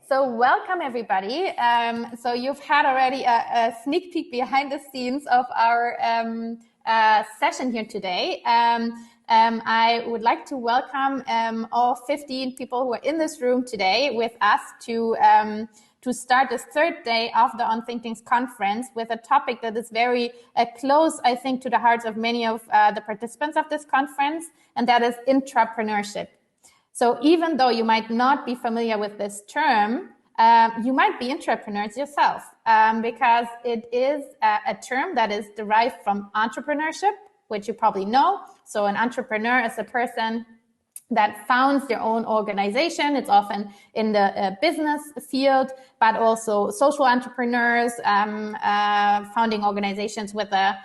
So welcome everybody. So you've had already a sneak peek behind the scenes of our session here today. I would like to welcome all 15 people who are in this room today with us to start this third day of the OTT Conference with a topic that is very close, I think, to the hearts of many of the participants of this conference, and that is intrapreneurship. So even though you might not be familiar with this term, you might be intrapreneurs yourself, because it is a term that is derived from entrepreneurship, which you probably know. So an entrepreneur is a person that founds their own organization. It's often in the business field, but also social entrepreneurs, founding organizations with a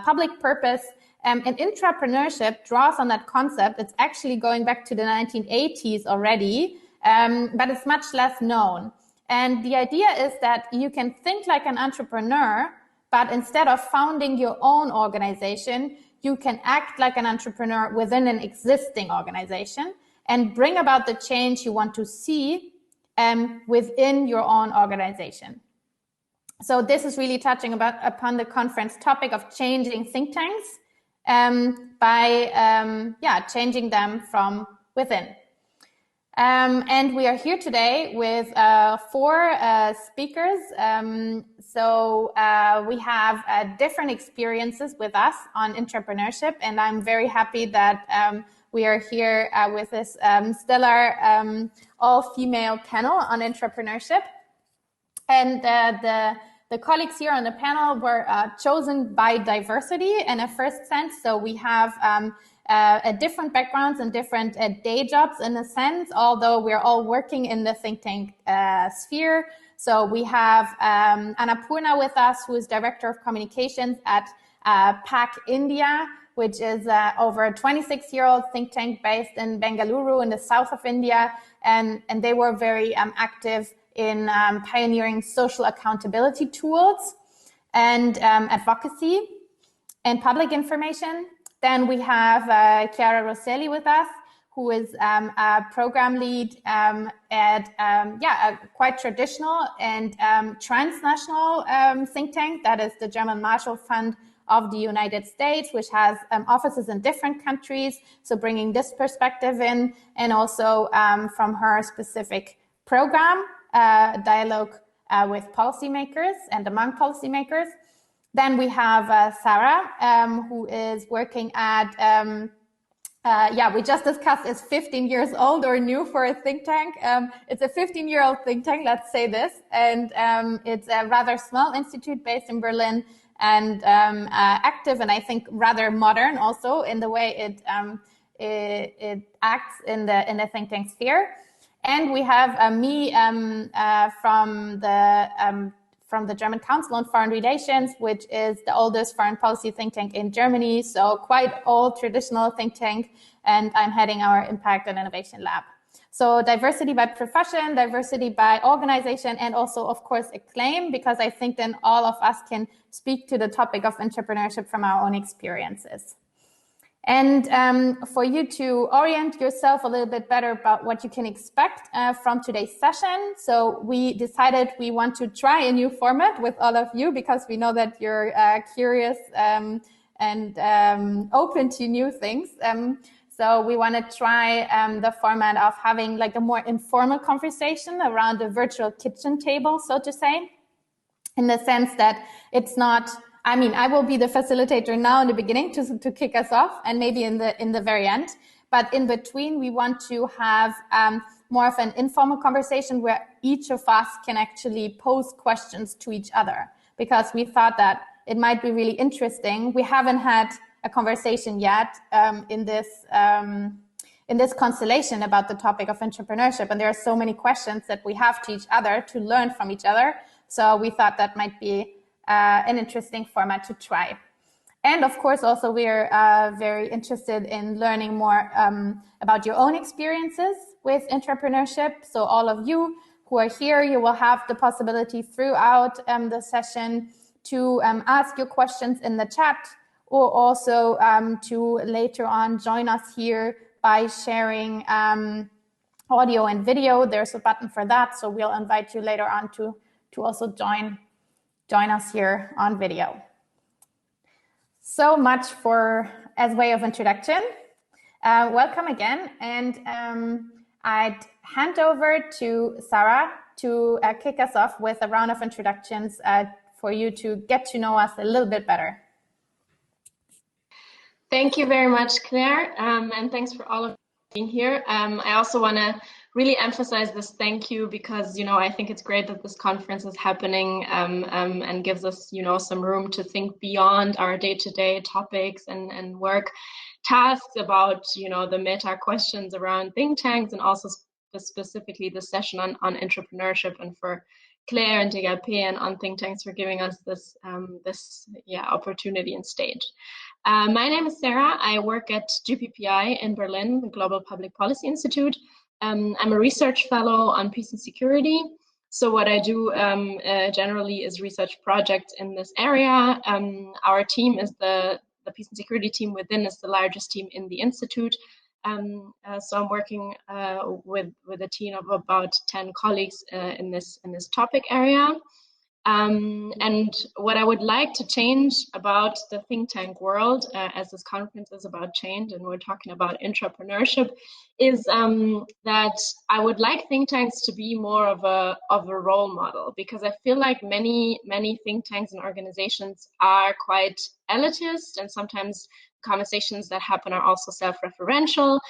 public purpose. And intrapreneurship draws on that concept. It's actually going back to the 1980s already, but it's much less known. And the idea is that you can think like an entrepreneur, but instead of founding your own organization, you can act like an entrepreneur within an existing organization and bring about the change you want to see within your own organization. So this is really touching upon the conference topic of changing think tanks by changing them from within. And we are here today with 4 speakers. So we have different experiences with us on intrapreneurship, and I'm very happy that we are here with this stellar all-female panel on intrapreneurship. And the colleagues here on the panel were chosen by diversity in a first sense. So we have different backgrounds and different day jobs in a sense, although we're all working in the think tank sphere. So we have Annapoorna with us, who is Director of Communications at PAC India, which is over a 26-year-old think tank based in Bengaluru in the south of India. And they were very active in pioneering social accountability tools and advocacy and public information. Then we have Chiara Rosselli with us, who is a program lead at a quite traditional and transnational think tank, that is the German Marshall Fund of the United States, which has offices in different countries. So bringing this perspective in, and also from her specific program, dialogue with policymakers and among policymakers. Then we have Sarah, who is working at, we just discussed, is 15 years old or new for a think tank. It's a 15-year-old think tank, let's say this. And it's a rather small institute based in Berlin, and active, and I think rather modern also in the way it acts in the think tank sphere. And we have me from the German Council on Foreign Relations, which is the oldest foreign policy think tank in Germany. So quite old traditional think tank. And I'm heading our Impact and Innovation Lab. So diversity by profession, diversity by organization, and also, of course, acclaim, because I think then all of us can speak to the topic of entrepreneurship from our own experiences. And for you to orient yourself a little bit better about what you can expect from today's session. So we decided we want to try a new format with all of you, because we know that you're curious and open to new things. So we want to try the format of having like a more informal conversation around a virtual kitchen table, so to say, in the sense that it's not, I will be the facilitator now in the beginning to kick us off, and maybe in the very end. But in between, we want to have more of an informal conversation where each of us can actually pose questions to each other, because we thought that it might be really interesting. We haven't had a conversation yet in this constellation about the topic of entrepreneurship, and there are so many questions that we have to each other to learn from each other. So we thought that might be an interesting format to try. And of course, also we're very interested in learning more about your own experiences with entrepreneurship. So all of you who are here, you will have the possibility throughout the session to ask your questions in the chat, or also to later on join us here by sharing audio and video, there's a button for that. So we'll invite you later on to also join us here on video. So much for as way of introduction. Welcome again, and I'd hand over to Sarah to kick us off with a round of introductions for you to get to know us a little bit better. Thank you very much, Claire, and thanks for all of being here. I also want to really emphasize this thank you because, I think it's great that this conference is happening and gives us, some room to think beyond our day-to-day topics and work tasks about, the meta questions around think tanks, and also specifically the session on intrapreneurship, and for Claire and DGAP and on think tanks for giving us this opportunity and stage. My name is Sarah. I work at GPPI in Berlin, the Global Public Policy Institute. I'm a research fellow on peace and security. So what I do generally is research projects in this area. Our team is the peace and security team within is the largest team in the institute. So I'm working with a team of about 10 colleagues in this topic area. And what I would like to change about the think tank world, as this conference is about change and we're talking about intrapreneurship, is that I would like think tanks to be more of a role model, because I feel like many think tanks and organizations are quite elitist, and sometimes conversations that happen are also self-referential.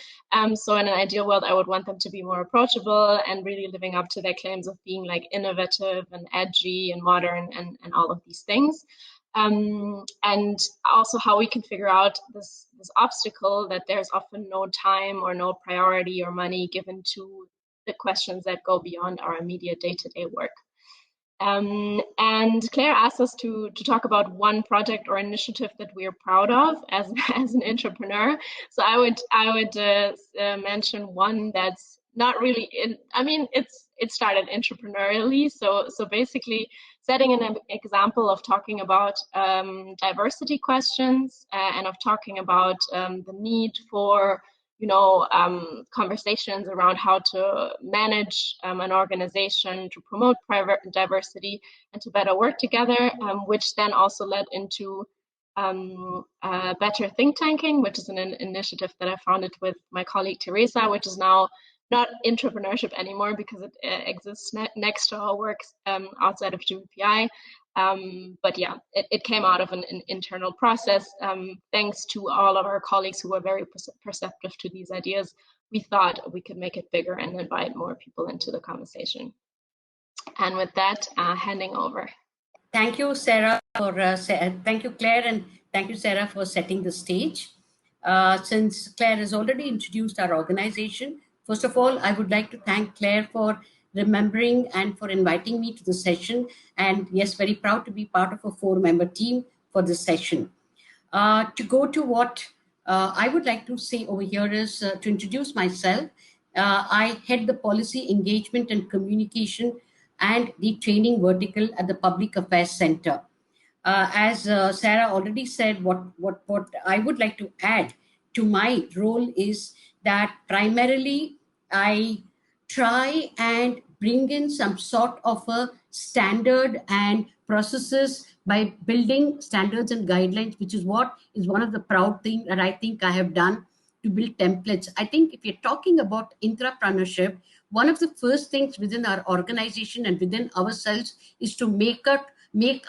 So in an ideal world, I would want them to be more approachable and really living up to their claims of being like innovative and edgy and modern and all of these things. And also how we can figure out this obstacle that there's often no time or no priority or money given to the questions that go beyond our immediate day-to-day work. And Claire asked us to talk about one project or initiative that we are proud of as an intrapreneur. So I would mention one that's not really it started intrapreneurially. So basically setting an example of talking about diversity questions and of talking about the need for conversations around how to manage an organization to promote diversity and to better work together, which then also led into better think tanking, which is an initiative that I founded with my colleague Teresa, which is now not intrapreneurship anymore because it exists next to our work outside of GPPI. But yeah, it came out of an internal process. Thanks to all of our colleagues who were very perceptive to these ideas, we thought we could make it bigger and invite more people into the conversation. And with that, handing over. Thank you, Sarah, thank you, Claire, and thank you, Sarah, for setting the stage. Since Claire has already introduced our organization, first of all, I would like to thank Claire for remembering and for inviting me to the session. And yes, very proud to be part of a 4-member team for this session. To go to what I would like to say over here is to introduce myself. I head the policy engagement and communication and the training vertical at the Public Affairs Center. As Sarah already said, what I would like to add to my role is that primarily I try and bring in some sort of a standard and processes by building standards and guidelines, which is what is one of the proud things that I think I have done to build templates. I think if you're talking about intrapreneurship, one of the first things within our organization and within ourselves is to make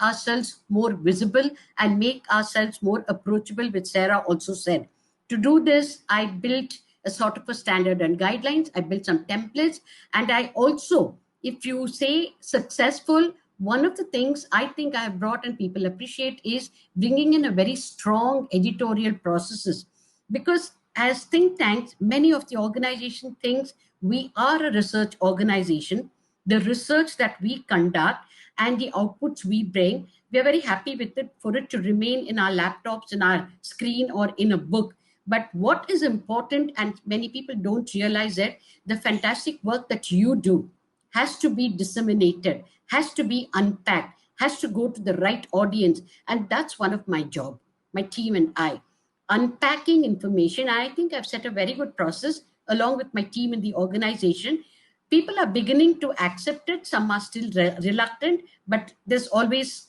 ourselves more visible and make ourselves more approachable, which Sarah also said. To do this, I built a sort of a standard and guidelines. I built some templates, and I also, if you say successful, one of the things I think I have brought and people appreciate is bringing in a very strong editorial processes, because as think tanks, many of the organization thinks we are a research organization. The research that we conduct and the outputs we bring, we are very happy with it for it to remain in our laptops, in our screen, or in a book. But what is important, and many people don't realize it, the fantastic work that you do has to be disseminated, has to be unpacked, has to go to the right audience. And that's one of my job, my team and I. Unpacking information, I think I've set a very good process. along with my team in the organization, people are beginning to accept it. Some are still reluctant, but there's always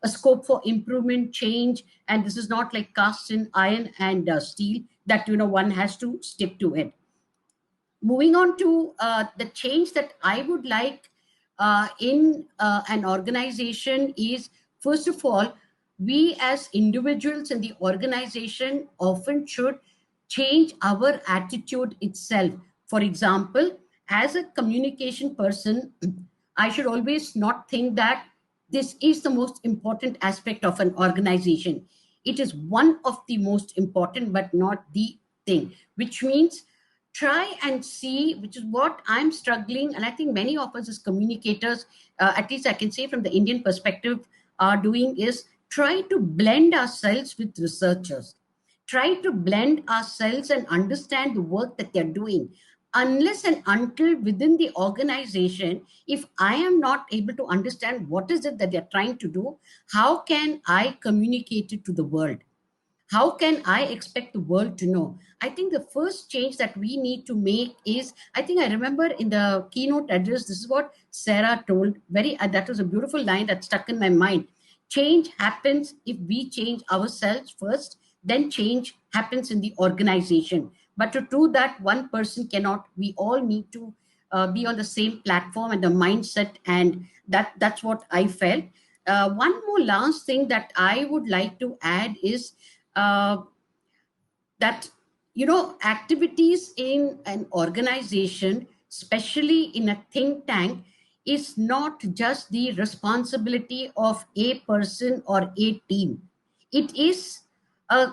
a scope for improvement, change, and this is not like cast in iron and steel that one has to stick to it. Moving on to the change that I would like in an organization is, first of all, we as individuals in the organization often should change our attitude itself. For example, as a communication person, I should always not think that this is the most important aspect of an organization. It is one of the most important, but not the thing, which means try and see, which is what I'm struggling, and I think many of us as communicators, at least I can say from the Indian perspective, are doing, is try to blend ourselves with researchers. Try to blend ourselves and understand the work that they're doing. Unless and until within the organization, if I am not able to understand what is it that they're trying to do, how can I communicate it to the world? How can I expect the world to know? I think the first change that we need to make is, I think I remember in the keynote address, this is what Sarah told, that was a beautiful line that stuck in my mind. Change happens if we change ourselves first, then change happens in the organization. But to do that, one person cannot. We all need to be on the same platform and the mindset, and that's what I felt. One more last thing that I would like to add is, that activities in an organization, especially in a think tank, is not just the responsibility of a person or a team. It is a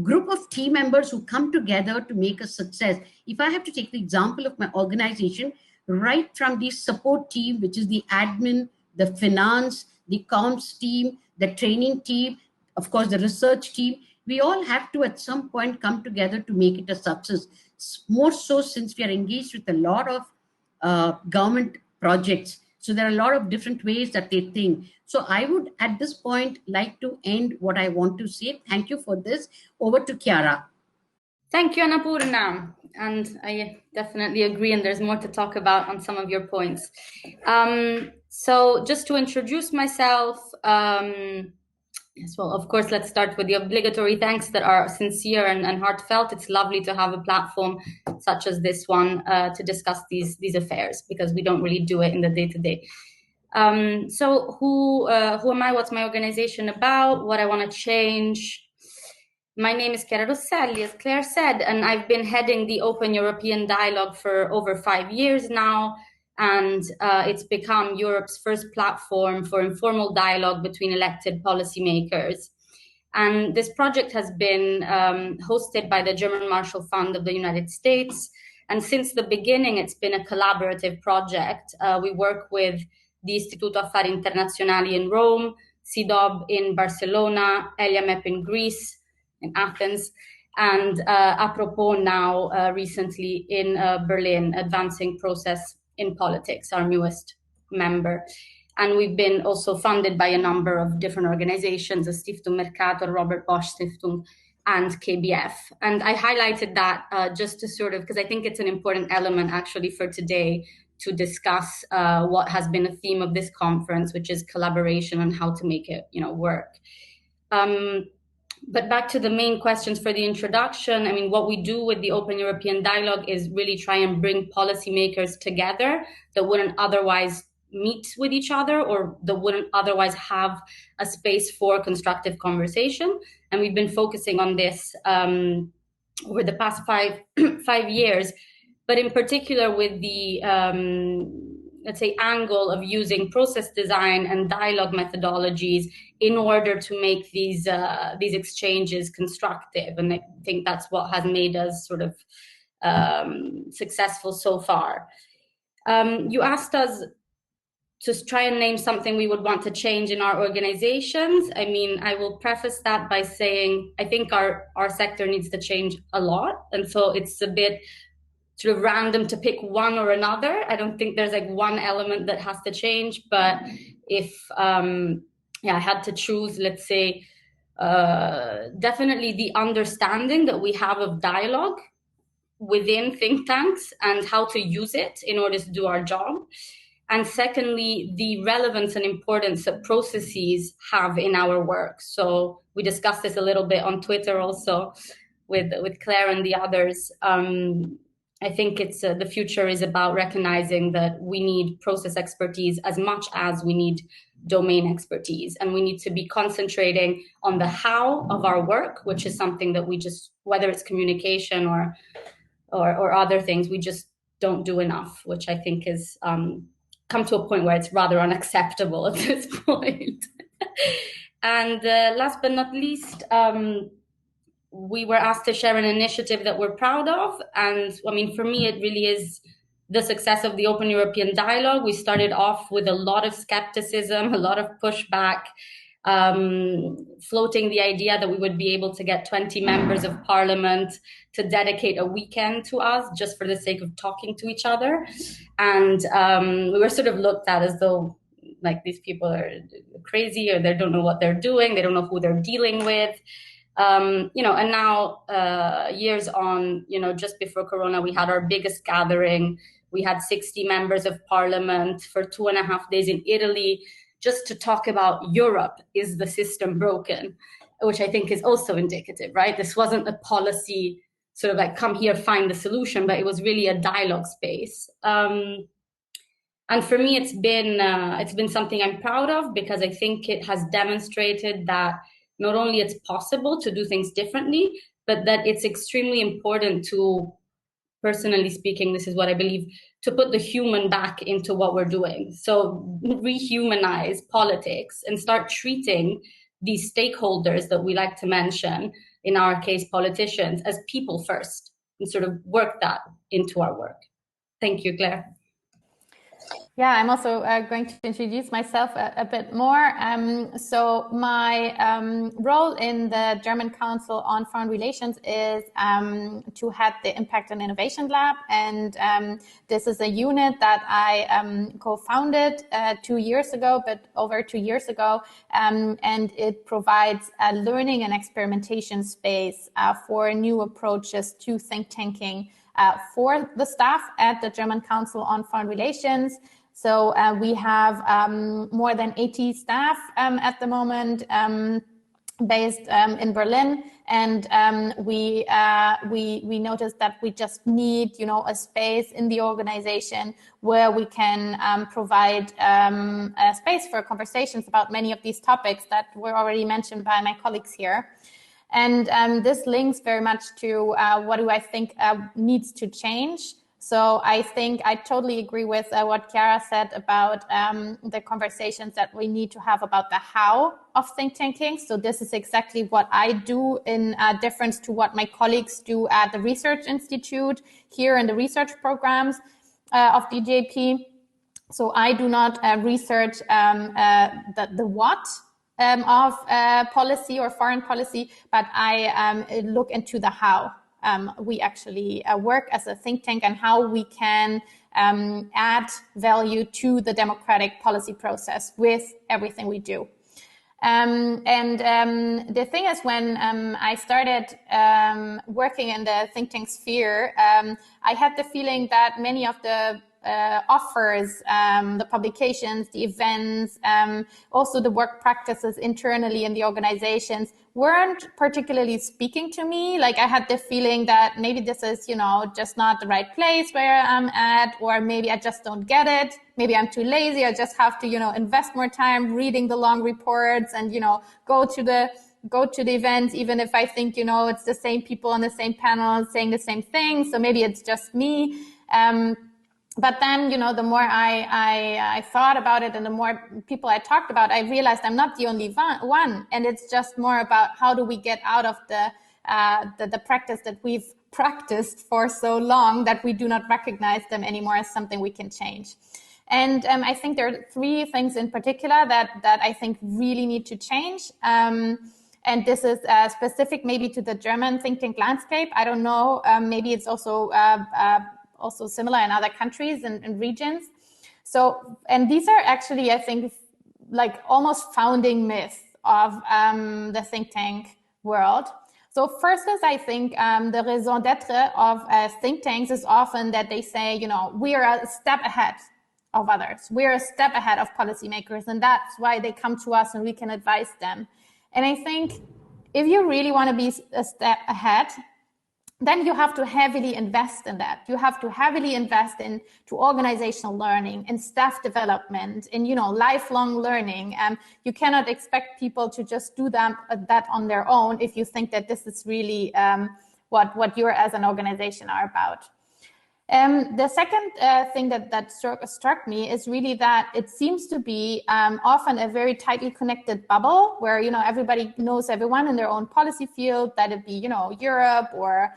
group of team members who come together to make a success. If I have to take the example of my organization, right from the support team, which is the admin, the finance, the comms team, the training team, of course, the research team, we all have to at some point come together to make it a success. More so since we are engaged with a lot of government projects. So there are a lot of different ways that they think. So I would at this point like to end what I want to say. Thank you for this. Over to Chiara. Thank you, Annapoorna. And I definitely agree, and there's more to talk about on some of your points. So just to introduce myself, yes, well, of course, let's start with the obligatory thanks that are sincere and heartfelt. It's lovely to have a platform such as this one to discuss these affairs, because we don't really do it in the day-to-day. So who am I? What's my organization about? What I want to change? My name is Chiara Rosselli, as Claire said, and I've been heading the Open European Dialogue for over 5 years now. And it's become Europe's first platform for informal dialogue between elected policymakers. And this project has been hosted by the German Marshall Fund of the United States. And since the beginning, it's been a collaborative project. We work with the Istituto Affari Internazionali in Rome, CIDOB in Barcelona, ELIAMEP in Greece, in Athens, and Apropos now recently in Berlin, Advancing Process in Politics, our newest member. And we've been also funded by a number of different organizations, the Stiftung Mercator, Robert Bosch Stiftung, and KBF. And I highlighted that just to sort of, because I think it's an important element actually for today to discuss what has been a theme of this conference, which is collaboration and how to make it, work. But back to the main questions for the introduction. I mean, what we do with the Open European Dialogue is really try and bring policymakers together that wouldn't otherwise meet with each other or that wouldn't otherwise have a space for constructive conversation. And we've been focusing on this over the past five years, but in particular with the, let's say, angle of using process design and dialogue methodologies in order to make these exchanges constructive. And I think that's what has made us sort of successful so far. You asked us to try and name something we would want to change in our organizations. I mean, I will preface that by saying I think our sector needs to change a lot. And so it's a bit sort of random to pick one or another. I don't think there's like one element that has to change, but if I had to choose, let's say, definitely the understanding that we have of dialogue within think tanks and how to use it in order to do our job. And secondly, the relevance and importance that processes have in our work. So we discussed this a little bit on Twitter also with Claire and the others. I think it's the future is about recognizing that we need process expertise as much as we need domain expertise, and we need to be concentrating on the how of our work, which is something that we just, whether it's communication or other things, we just don't do enough, which I think is come to a point where it's rather unacceptable at this point. And last but not least, we were asked to share an initiative that we're proud of. And I mean, for me, it really is the success of the Open European Dialogue. We started off with a lot of skepticism, a lot of pushback, floating the idea that we would be able to get 20 members of parliament to dedicate a weekend to us just for the sake of talking to each other. And we were sort of looked at as though like these people are crazy, or they don't know what they're doing, they don't know who they're dealing with. And now years on, just before Corona, we had our biggest gathering. We had 60 members of parliament for 2.5 days in Italy, just to talk about Europe. Is the system broken? Which I think is also indicative, right? This wasn't a policy sort of like come here, find the solution, but it was really a dialogue space. And for me, it's been something I'm proud of, because I think it has demonstrated that not only it's possible to do things differently, but that it's extremely important to, personally speaking, this is what I believe, to put the human back into what we're doing. So rehumanize politics and start treating these stakeholders that we like to mention, in our case, politicians, as people first, and sort of work that into our work. Thank you, Claire. Yeah, I'm also going to introduce myself a bit more. So my role in the German Council on Foreign Relations is to head the Impact and Innovation Lab. And this is a unit that I co-founded 2 years ago, but over 2 years ago. And it provides a learning and experimentation space for new approaches to think tanking for the staff at the German Council on Foreign Relations. So we have more than 80 staff at the moment based in Berlin, and we noticed that we just need, a space in the organization where we can provide a space for conversations about many of these topics that were already mentioned by my colleagues here. And this links very much to what do I think needs to change. So I think I totally agree with what Chiara said about the conversations that we need to have about the how of think tanking. So this is exactly what I do, in difference to what my colleagues do at the Research Institute here in the research programs of DGAP. So I do not research the what of policy or foreign policy, but I look into the how. We actually work as a think tank, and how we can add value to the democratic policy process with everything we do. The thing is, when I started working in the think tank sphere, I had the feeling that many of the offers, the publications, the events, also the work practices internally in the organizations weren't particularly speaking to me. Like, I had the feeling that maybe this is, just not the right place where I'm at, or maybe I just don't get it. Maybe I'm too lazy. I just have to, invest more time reading the long reports and, go to the events, even if I think, it's the same people on the same panel saying the same thing. So maybe it's just me. But then, the more I thought about it and the more people I talked about, I realized I'm not the only one. And it's just more about how do we get out of the practice that we've practiced for so long that we do not recognize them anymore as something we can change. And I think there are 3 things in particular that I think really need to change. And this is specific maybe to the German think tank landscape. I don't know, maybe it's also similar in other countries and regions. So, and these are actually, I think, like almost founding myths of the think tank world. So first is, I think, the raison d'etre of think tanks is often that they say, you know, we are a step ahead of others. We're a step ahead of policymakers, and that's why they come to us and we can advise them. And I think if you really want to be a step ahead, then you have to heavily invest in that. You have to heavily invest into organizational learning and staff development and, you know, lifelong learning. You cannot expect people to just do that on their own if you think that this is really what you as an organization are about. The second thing that struck me is really that it seems to be often a very tightly connected bubble where, you know, everybody knows everyone in their own policy field, that it be, you know, Europe or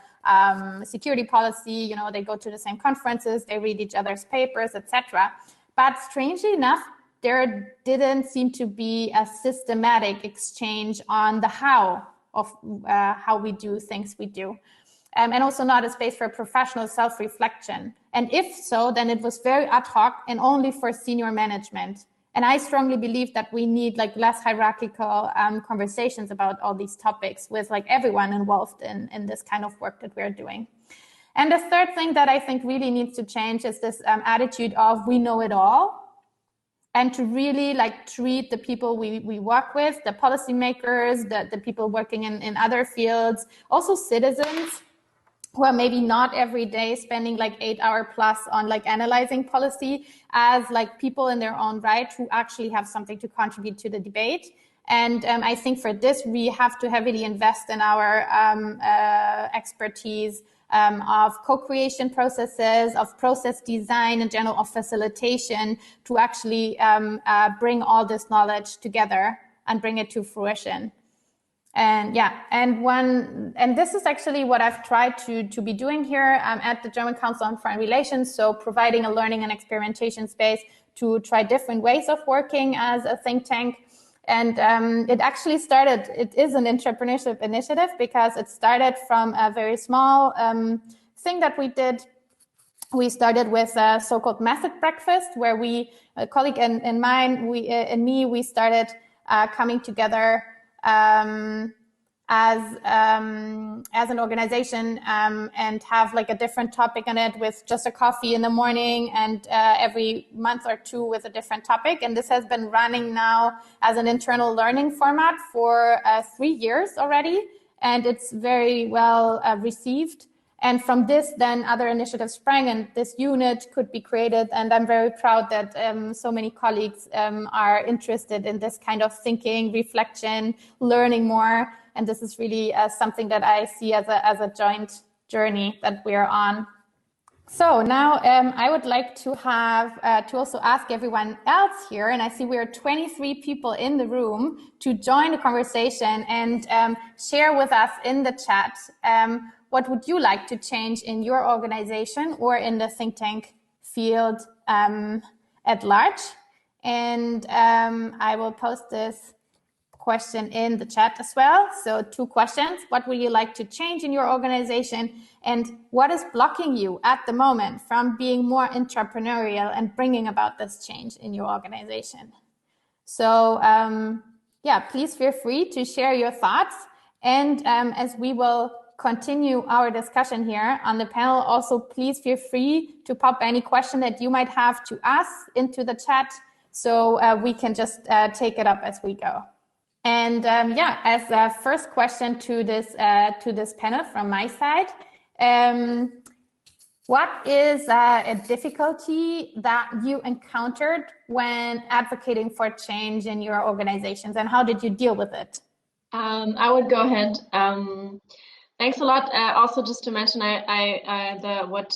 security policy, you know, they go to the same conferences, they read each other's papers, etc. But strangely enough, there didn't seem to be a systematic exchange on the how of how we do things we do. And also not a space for professional self-reflection. And if so, then it was very ad hoc and only for senior management. And I strongly believe that we need like less hierarchical conversations about all these topics with like everyone involved in this kind of work that we're doing. And the third thing that I think really needs to change is this attitude of we know it all, and to really like treat the people we work with, the policymakers, the people working in other fields, also citizens, who are maybe not every day spending like 8 hours plus on like analyzing policy, as like people in their own right who actually have something to contribute to the debate. And I think for this, we have to heavily invest in our expertise of co-creation processes, of process design, in general of facilitation, to actually bring all this knowledge together and bring it to fruition. And yeah, and this is actually what I've tried to be doing here at the German Council on Foreign Relations. So providing a learning and experimentation space to try different ways of working as a think tank. And it actually started, it is an intrapreneurship initiative because it started from a very small thing that we did. We started with a so-called method breakfast where we, a colleague and mine, we started coming together as an organization and have like a different topic on it with just a coffee in the morning and every month or two with a different topic. And this has been running now as an internal learning format for 3 years already, and it's very well received. And from this, then other initiatives sprang, and this unit could be created. And I'm very proud that so many colleagues are interested in this kind of thinking, reflection, learning more. And this is really something that I see as a joint journey that we are on. So now I would like to have to also ask everyone else here, and I see we are 23 people in the room, to join the conversation and share with us in the chat what would you like to change in your organization or in the think tank field at large. And I will post this question in the chat as well. So 2 questions. What would you like to change in your organization? And what is blocking you at the moment from being more entrepreneurial and bringing about this change in your organization? So yeah, please feel free to share your thoughts. And as we will continue our discussion here on the panel, also please feel free to pop any question that you might have to us into the chat, so we can just take it up as we go. And yeah, as a first question to this panel from my side, what is a difficulty that you encountered when advocating for change in your organizations, and how did you deal with it? I would go ahead. Thanks a lot. Also, just to mention, what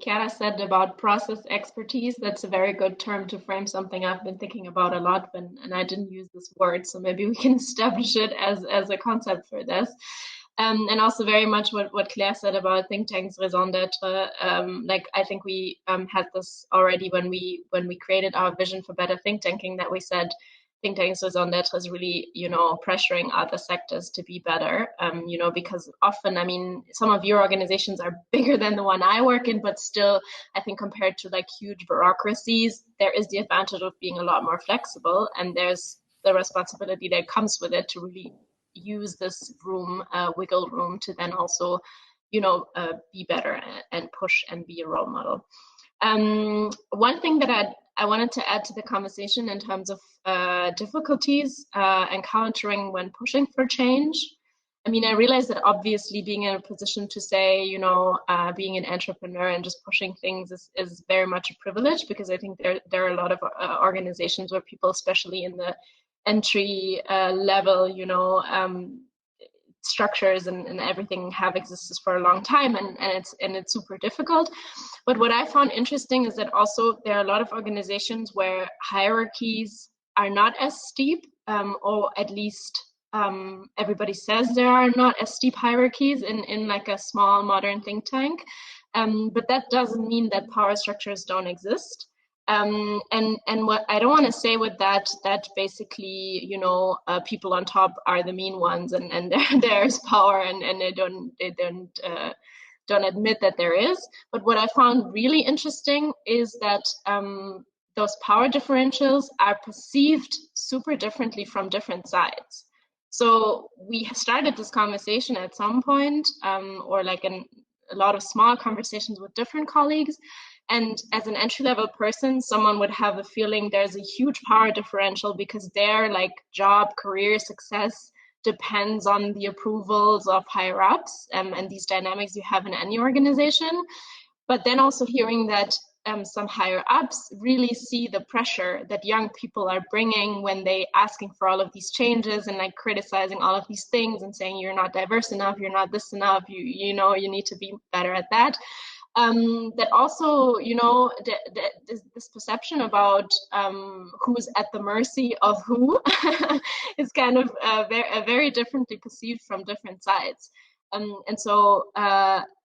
Chiara said about process expertise, that's a very good term to frame something I've been thinking about a lot, and I didn't use this word, so maybe we can establish it as a concept for this. And also very much what Claire said about think tanks, raison d'etre. Like I think we had this already when we created our vision for better think tanking, that we said think tanks raison d'etre is really, you know, pressuring other sectors to be better, you know, because often, I mean, some of your organizations are bigger than the one I work in, but still, I think compared to like huge bureaucracies, there is the advantage of being a lot more flexible, and there's the responsibility that comes with it to really, use this wiggle room to then also, be better and push and be a role model. One thing that I wanted to add to the conversation in terms of difficulties encountering when pushing for change. I mean, I realize that obviously being in a position to say, being an entrepreneur and just pushing things is very much a privilege, because I think there are a lot of organizations where people, especially in the entry level, structures and everything have existed for a long time, and it's super difficult. But what I found interesting is that also there are a lot of organizations where hierarchies are not as steep, or at least everybody says there are not as steep hierarchies in like a small modern think tank, but that doesn't mean that power structures don't exist. And what I don't want to say with that basically, people on top are the mean ones, and there's power, and they don't admit that there is. But what I found really interesting is that those power differentials are perceived super differently from different sides. So we started this conversation at some point, or like a lot of small conversations with different colleagues. And as an entry-level person, someone would have a feeling there's a huge power differential because their like job, career success depends on the approvals of higher ups, and these dynamics you have in any organization. But then also hearing that some higher ups really see the pressure that young people are bringing when they asking for all of these changes and like criticizing all of these things and saying you're not diverse enough, you're not this enough, you need to be better at that. That also, this perception about who's at the mercy of who is kind of very differently perceived from different sides. And so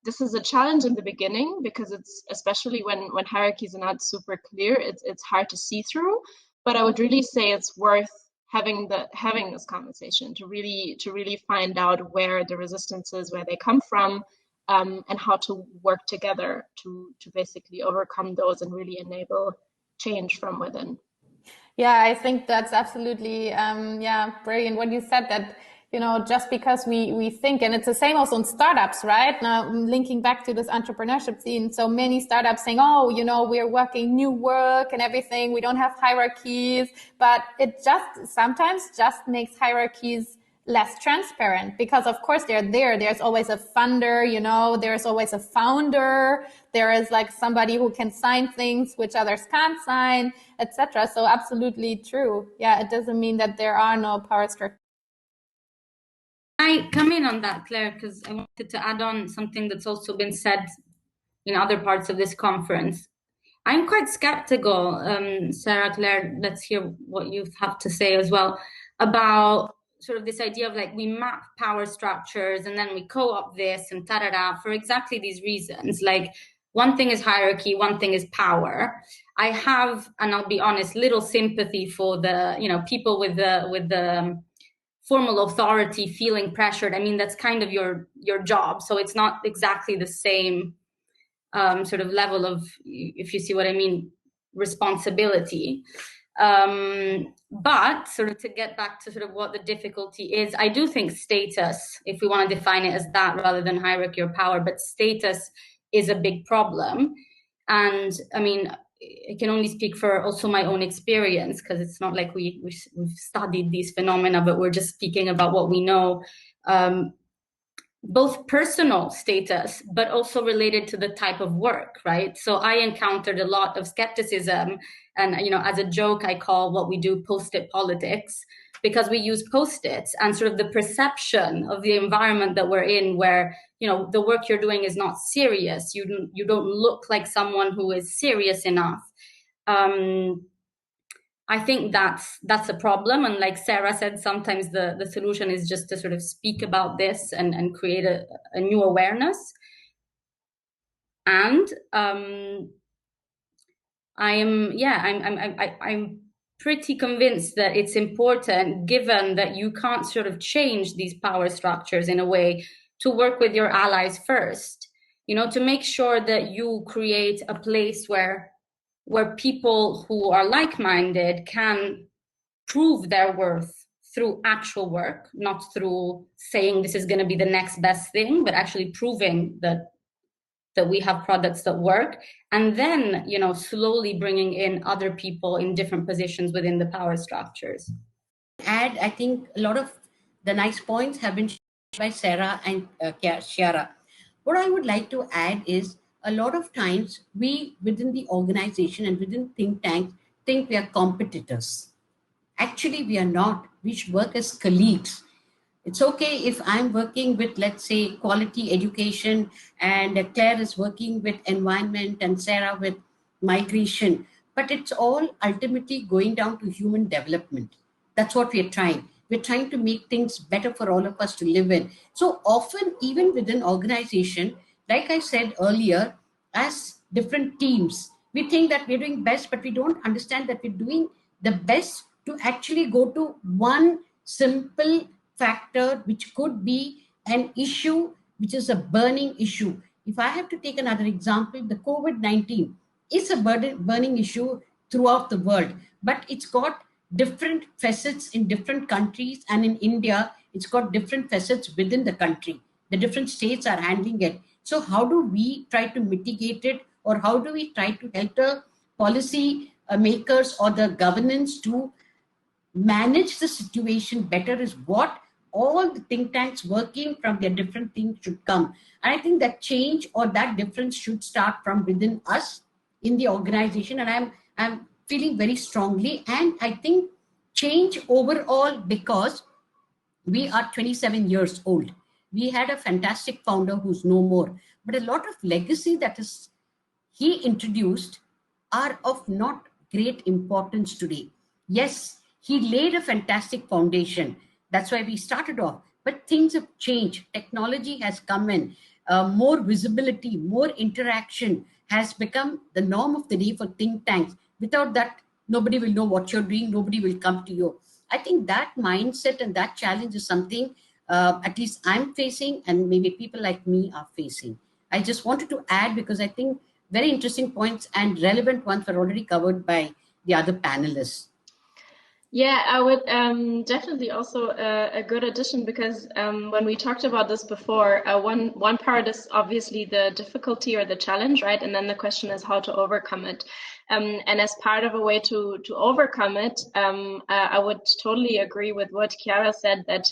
this is a challenge in the beginning, because it's especially when hierarchies are not super clear, it's hard to see through. But I would really say it's worth having this conversation to really find out where the resistances, where they come from, and how to work together to basically overcome those and really enable change from within. Yeah, I think that's absolutely brilliant when you said that. Just because we think, and it's the same also in startups, right? Now, linking back to this entrepreneurship scene, so many startups saying, we're working new work and everything. We don't have hierarchies, but it sometimes just makes hierarchies less transparent, because of course they're there. There's always a funder, there's always a founder. There is like somebody who can sign things which others can't sign, etc. So absolutely true. Yeah, it doesn't mean that there are no power structures. I come in on that, Claire, because I wanted to add on something that's also been said in other parts of this conference. I'm quite skeptical, Sarah, Claire, let's hear what you have to say as well, about sort of this idea of like we map power structures and then we co-opt this and for exactly these reasons. Like one thing is hierarchy, one thing is power. I have, and I'll be honest, little sympathy for the, people with the formal authority feeling pressured. I mean, that's kind of your job. So it's not exactly the same sort of level of, if you see what I mean, responsibility. But sort of to get back to sort of what the difficulty is, I do think status, if we want to define it as that rather than hierarchy or power, but status is a big problem. And I mean, I can only speak for also my own experience, because it's not like we've studied these phenomena, but we're just speaking about what we know, both personal status, but also related to the type of work, right? So I encountered a lot of skepticism, and as a joke, I call what we do post-it politics, because we use post-its and sort of the perception of the environment that we're in, where the work you're doing is not serious. You don't look like someone who is serious enough. I think that's a problem. And like Sarah said, sometimes the solution is just to sort of speak about this and create a new awareness. And I'm pretty convinced that it's important, given that you can't sort of change these power structures in a way, to work with your allies first, to make sure that you create a place where people who are like-minded can prove their worth through actual work, not through saying this is going to be the next best thing, but actually proving that we have products that work, and then, you know, slowly bringing in other people in different positions within the power structures. And I think a lot of the nice points have been shared by Sarah and Chiara. What I would like to add is, a lot of times we within the organization and within think tanks think we are competitors. Actually, we are not. We should work as colleagues. It's okay if I'm working with, let's say, quality education, and Claire is working with environment, and Sarah with migration. But it's all ultimately going down to human development. That's what we're trying. We're trying to make things better for all of us to live in. So often, even within organization, like I said earlier, as different teams, we think that we're doing best, but we don't understand that we're doing the best to actually go to one simple factor, which could be an issue, which is a burning issue. If I have to take another example, the COVID-19 is a burning issue throughout the world, but it's got different facets in different countries, and in India, it's got different facets within the country. The different states are handling it. So how do we try to mitigate it, or how do we try to help the policy makers or the governance to manage the situation better, is what all the think tanks working from their different things should come. And I think that change or that difference should start from within us in the organization. And I'm feeling very strongly. And I think change overall, because we are 27 years old. We had a fantastic founder who's no more, but a lot of legacy that is he introduced are of not great importance today. Yes, he laid a fantastic foundation. That's why we started off. But things have changed. Technology has come in. More visibility, more interaction has become the norm of the day for think tanks. Without that, nobody will know what you're doing. Nobody will come to you. I think that mindset and that challenge is something at least I'm facing, and maybe people like me are facing. I just wanted to add, because I think very interesting points and relevant ones were already covered by the other panelists. Yeah, I would definitely also a good addition, because when we talked about this before, one part is obviously the difficulty or the challenge, right? And then the question is how to overcome it. And as part of a way to overcome it, I would totally agree with what Chiara said, that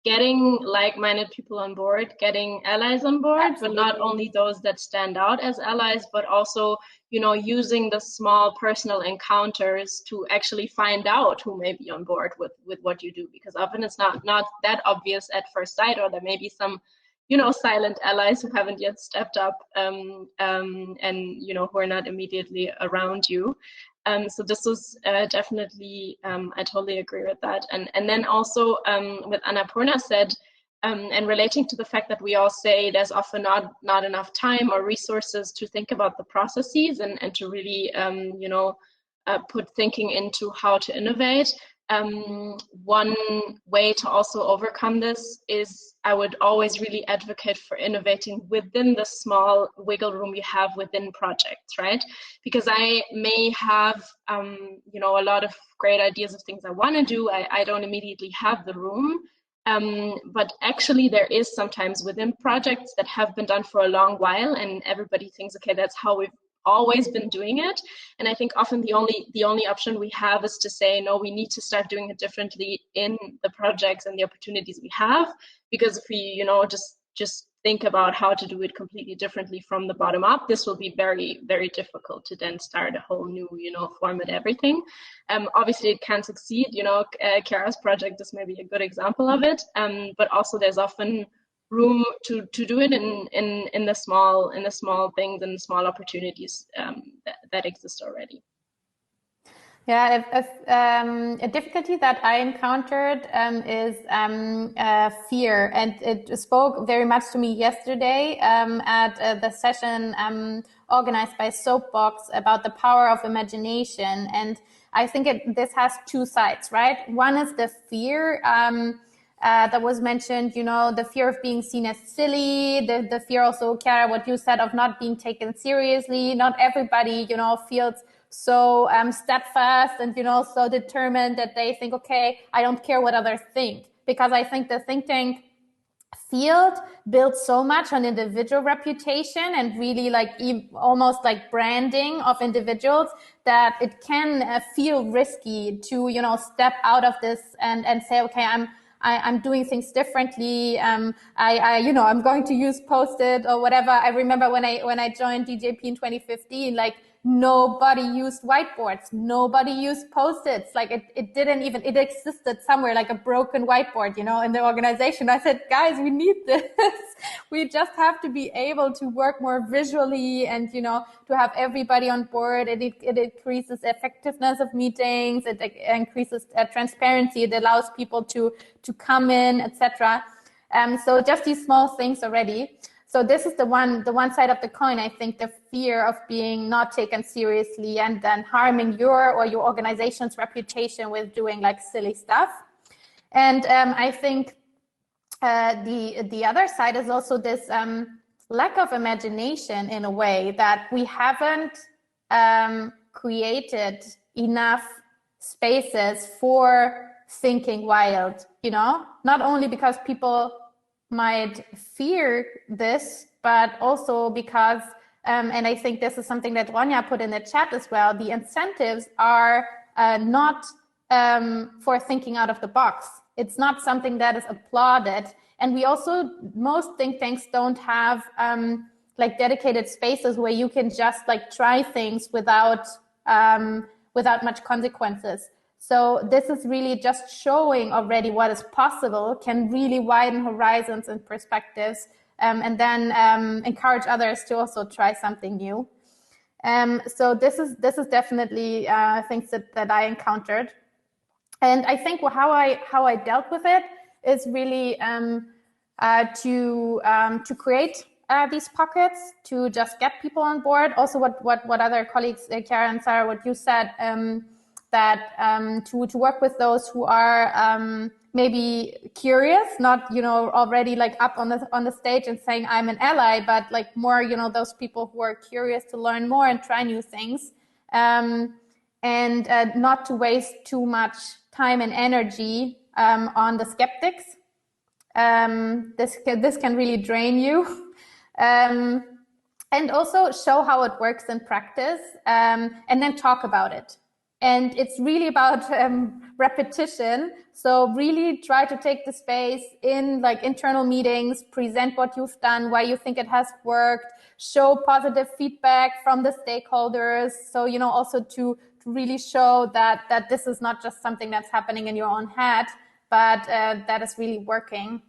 getting like-minded people on board, getting allies on board, Absolutely. But not only those that stand out as allies, but also, you know, using the small personal encounters to actually find out who may be on board with what you do, because often it's not that obvious at first sight, or there may be some, you know, silent allies who haven't yet stepped up and, you know, who are not immediately around you. So this was definitely, I totally agree with that. And then also what Annapoorna said, and relating to the fact that we all say there's often not enough time or resources to think about the processes and to really, you know, put thinking into how to innovate. One way to also overcome this is, I would always really advocate for innovating within the small wiggle room you have within projects, right? Because I may have, you know, a lot of great ideas of things I want to do. I don't immediately have the room. But actually there is sometimes within projects that have been done for a long while, and everybody thinks, okay, that's how we've always been doing it. And I think often the only option we have is to say, no, we need to start doing it differently in the projects and the opportunities we have. Because if we, you know, just think about how to do it completely differently from the bottom up, this will be very, very difficult to then start a whole new, you know, format everything. Obviously it can succeed, you know, Chiara's project is maybe a good example of it. But also there's often room to do it in the small things and small opportunities that exist already. Yeah, a difficulty that I encountered is fear, and it spoke very much to me yesterday at the session organized by Soapbox about the power of imagination. And I think this has two sides, right? One is the fear that was mentioned, you know, the fear of being seen as silly, the fear also, Chiara, what you said, of not being taken seriously. Not everybody, you know, feels so steadfast and, so determined that they think, okay, I don't care what others think. Because I think the think tank field builds so much on individual reputation and really like almost like branding of individuals that it can feel risky to, step out of this and say, okay, I'm doing things differently. I'm going to use Post-it or whatever. I remember when I joined DGAP in 2015, like nobody used whiteboards. Nobody used Post-its. Like it existed somewhere like a broken whiteboard, in the organization. I said, guys, we need this. We just have to be able to work more visually and, to have everybody on board. It increases effectiveness of meetings. It increases transparency. It allows people to come in, etc. So just these small things already. So this is the one side of the coin. I think the fear of being not taken seriously and then harming your or your organization's reputation with doing like silly stuff. And I think the other side is also this lack of imagination in a way that we haven't created enough spaces for thinking wild, not only because people might fear this, but also because, and I think this is something that Ronja put in the chat as well, the incentives are not for thinking out of the box. It's not something that is applauded. And we also, most think tanks don't have like dedicated spaces where you can just like try things without much consequences. So this is really just showing already what is possible, can really widen horizons and perspectives, and then encourage others to also try something new. So this is definitely things that I encountered, and I think how I dealt with it is really to create these pockets, to just get people on board. Also, what other colleagues, Chiara and Sarah, what you said. That to work with those who are maybe curious, not already like up on the stage and saying I'm an ally, but like more those people who are curious to learn more and try new things, and not to waste too much time and energy on the skeptics. This can really drain you, and also show how it works in practice, and then talk about it. And it's really about repetition. So really try to take the space in like internal meetings, present what you've done, why you think it has worked, show positive feedback from the stakeholders. So, also to really show that this is not just something that's happening in your own head, but that is really working.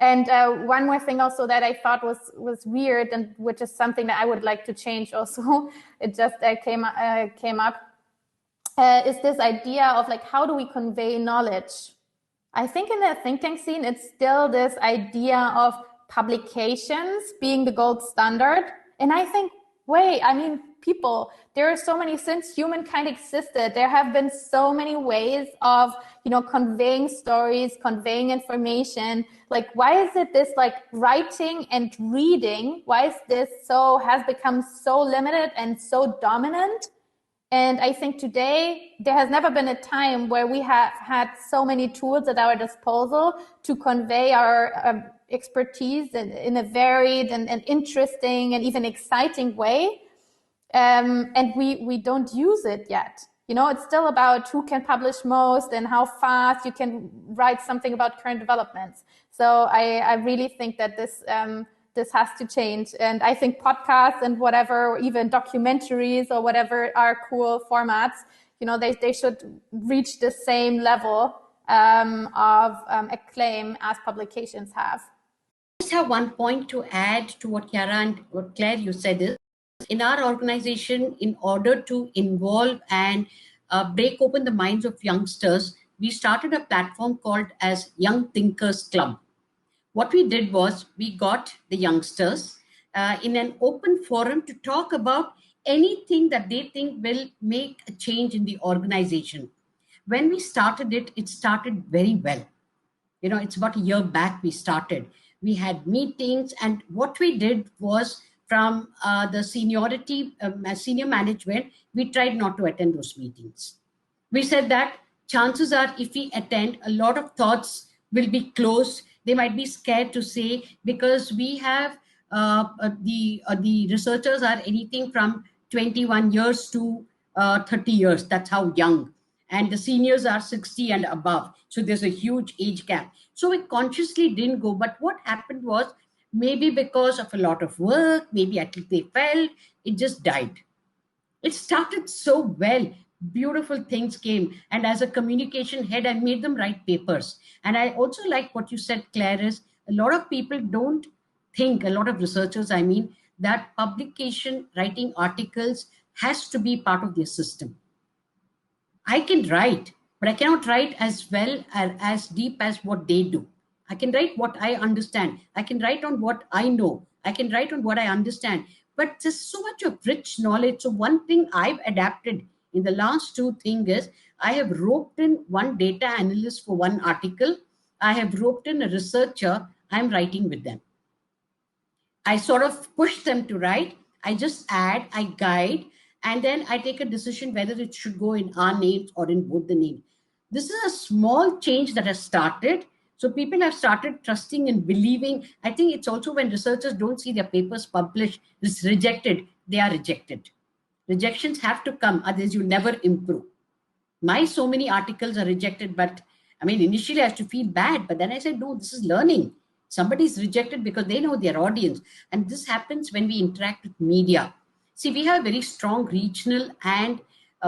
And one more thing also that I thought was weird, and which is something that I would like to change also, it just came up. Is this idea of like, how do we convey knowledge? I think in the think tank scene, it's still this idea of publications being the gold standard. And I think, people, there are so many, since humankind existed, there have been so many ways of, conveying stories, conveying information. Like, why is it this like writing and reading? Why is this has become so limited and so dominant? And I think today, there has never been a time where we have had so many tools at our disposal to convey our expertise in a varied and interesting and even exciting way. And we don't use it yet. It's still about who can publish most and how fast you can write something about current developments. So I really think that this has to change. And I think podcasts and whatever, even documentaries or whatever are cool formats, they should reach the same level of acclaim as publications have. I just have one point to add to what Chiara and what Claire you said is, in our organization, in order to involve and break open the minds of youngsters, we started a platform called as Young Thinkers Club. What we did was we got the youngsters in an open forum to talk about anything that they think will make a change in the organization. When we started it, it started very well. It's about a year back we started. We had meetings, and what we did was from the seniority, senior management, we tried not to attend those meetings. We said that chances are if we attend, a lot of thoughts will be closed. They might be scared to say, because we have the researchers are anything from 21 years to 30 years. That's how young. And the seniors are 60 and above. So there's a huge age gap. So we consciously didn't go. But what happened was, maybe because of a lot of work, maybe at least they felt, it just died. It started so well. Beautiful things came. And as a communication head, I made them write papers. And I also like what you said, Claire, is a lot of people don't think, a lot of researchers, I mean, that publication, writing articles has to be part of their system. I can write, but I cannot write as well or as deep as what they do. I can write what I understand. I can write on what I know. I can write on what I understand. But there's so much of rich knowledge. So one thing I've adapted in the last 2 things is, I have roped in one data analyst for one article. I have roped in a researcher. I'm writing with them. I sort of push them to write. I just add, I guide, and then I take a decision whether it should go in our names or in both the names. This is a small change that has started. So people have started trusting and believing. I think it's also when researchers don't see their papers published, it's rejected, they are rejected. Rejections have to come, otherwise you never improve. My so many articles are rejected, but I mean, initially I used to feel bad, but then I said, no, this is learning. Somebody's rejected because they know their audience. And this happens when we interact with media. See, we have very strong regional and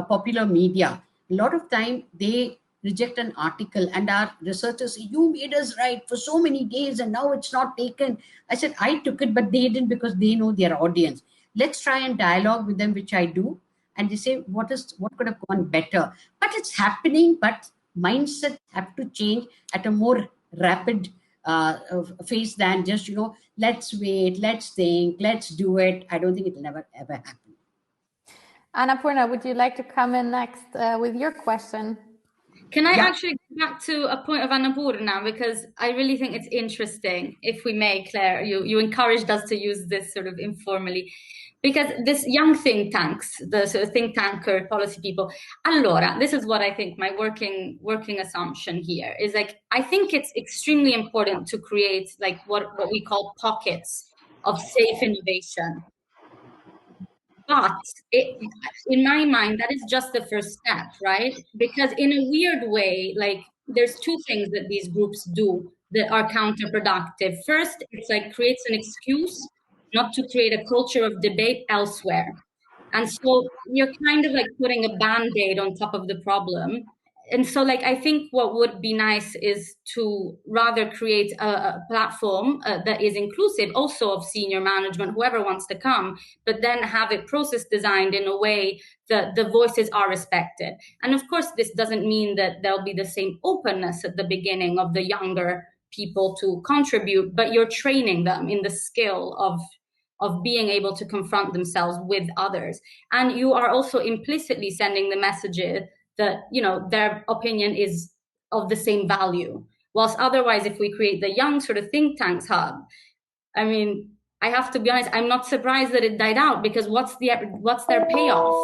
popular media. A lot of time they reject an article and our researchers say, you made us write for so many days and now it's not taken. I said, I took it, but they didn't, because they know their audience. Let's try and dialogue with them, which I do. And they say, what could have gone better? But it's happening, but mindsets have to change at a more rapid phase than just, let's wait, let's think, let's do it. I don't think it will never, ever happen. Annapoorna, would you like to come in next with your question? Can I actually go back to a point of Annapoorna, because I really think it's interesting, if we may, Claire, you encouraged us to use this sort of informally, because this young think tanks, the sort of think tanker policy people, allora, this is what I think my working assumption here is, like, I think it's extremely important to create like what we call pockets of safe innovation. But in my mind, that is just the first step, right? Because in a weird way, like, there's 2 things that these groups do that are counterproductive. First, it's like creates an excuse not to create a culture of debate elsewhere. And so you're kind of like putting a Band-Aid on top of the problem. And so, like, I think what would be nice is to rather create a platform that is inclusive also of senior management, whoever wants to come, but then have a process designed in a way that the voices are respected. And of course, this doesn't mean that there'll be the same openness at the beginning of the younger people to contribute, but you're training them in the skill of being able to confront themselves with others. And you are also implicitly sending the messages that, their opinion is of the same value. Whilst otherwise, if we create the young sort of think tanks hub, I mean, I have to be honest, I'm not surprised that it died out, because what's their payoff?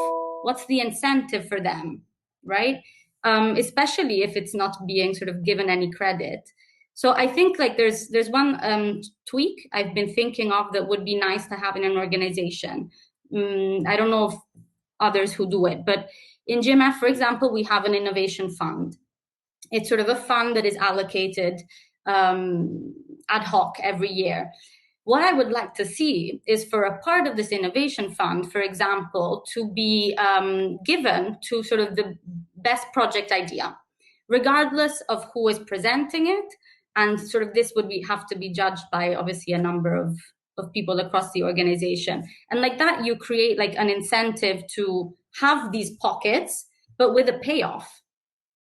What's the incentive for them, right? Especially if it's not being sort of given any credit. So I think like there's one tweak I've been thinking of that would be nice to have in an organization. I don't know if others who do it, but in GMF, for example, we have an innovation fund. It's sort of a fund that is allocated ad hoc every year. What I would like to see is for a part of this innovation fund, for example, to be given to sort of the best project idea, regardless of who is presenting it. And sort of this would have to be judged by obviously a number of people across the organization. And like that, you create like an incentive to have these pockets, but with a payoff.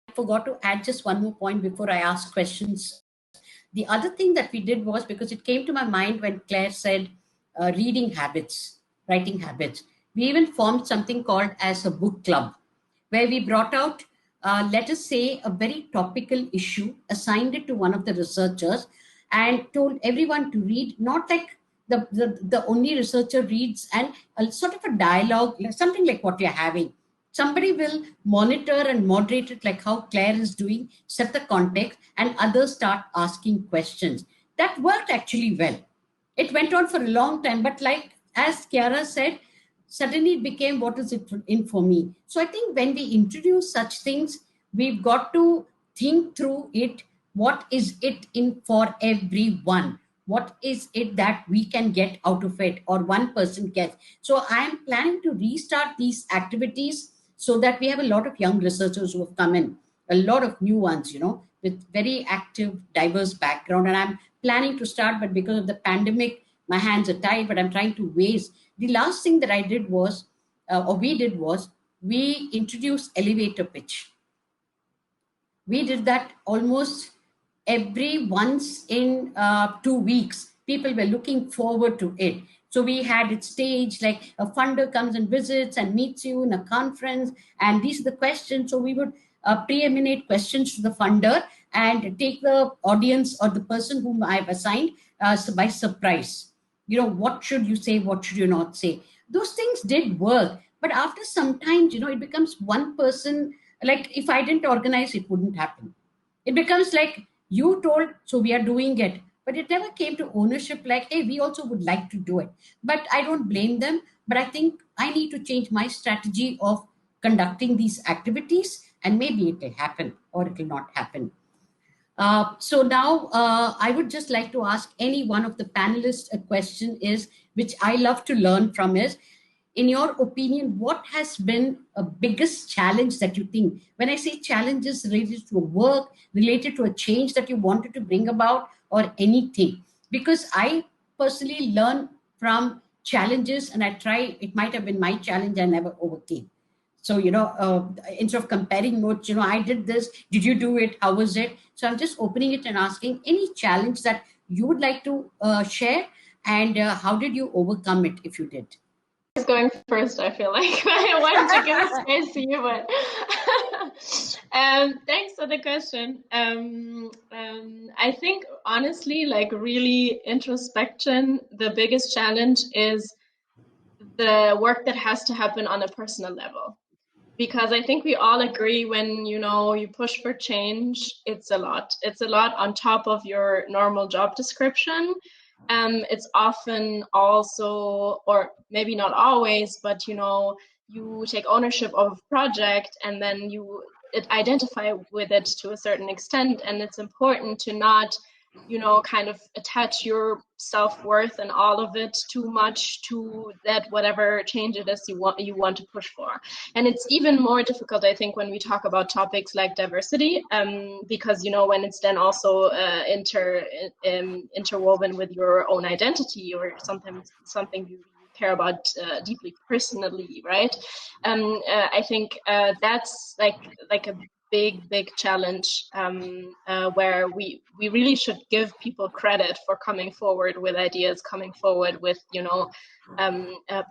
I forgot to add just one more point before I ask questions. The other thing that we did was, because it came to my mind when Claire said reading habits, writing habits, we even formed something called as a book club, where we brought out, let us say, a very topical issue, assigned it to one of the researchers, and told everyone to read, not like the only researcher reads, and a sort of a dialogue, something like what we are having. Somebody will monitor and moderate it, like how Claire is doing, set the context, and others start asking questions. That worked actually well. It went on for a long time, but like as Chiara said, suddenly it became, what is it in for me? So I think when we introduce such things, we've got to think through it. What is it in for everyone? What is it that we can get out of it, or one person gets? So I'm planning to restart these activities so that we have a lot of young researchers who have come in, a lot of new ones, with very active, diverse background. And I'm planning to start, but because of the pandemic, my hands are tied, but I'm trying to raise. The last thing that I did was, we introduced elevator pitch. We did that almost every once in 2 weeks. People were looking forward to it. So we had it staged, like a funder comes and visits and meets you in a conference, and these are the questions. So we would pre-eminate questions to the funder and take the audience or the person whom I've assigned by surprise. What should you say? What should you not say? Those things did work. But after some time, it becomes one person. Like if I didn't organize, it wouldn't happen. It becomes like you told, so we are doing it. But it never came to ownership like, hey, we also would like to do it. But I don't blame them. But I think I need to change my strategy of conducting these activities, and maybe it will happen or it will not happen. So now I would just like to ask any one of the panelists a question, is which I love to learn from, is, in your opinion, what has been a biggest challenge that you think? When I say challenges related to a work, related to a change that you wanted to bring about, or anything, because I personally learn from challenges, and I try, it might have been my challenge I never overcame. So, instead of comparing notes, I did this, did you do it? How was it? So I'm just opening it and asking any challenge that you would like to share, and how did you overcome it if you did? Going first, I feel like I want to give space to you, but thanks for the question. I think honestly, like really introspection, the biggest challenge is the work that has to happen on a personal level, because I think we all agree when you push for change, it's a lot on top of your normal job description. It's often also, or maybe not always, but you take ownership of a project, and then you identify with it to a certain extent, and it's important to not kind of attach your self-worth and all of it too much to that whatever change it is you want to push for. And it's even more difficult, I think, when we talk about topics like diversity, because when it's then also interwoven with your own identity, or something you care about deeply personally, right? I think that's like a big challenge, where we really should give people credit for coming forward with ideas, coming forward with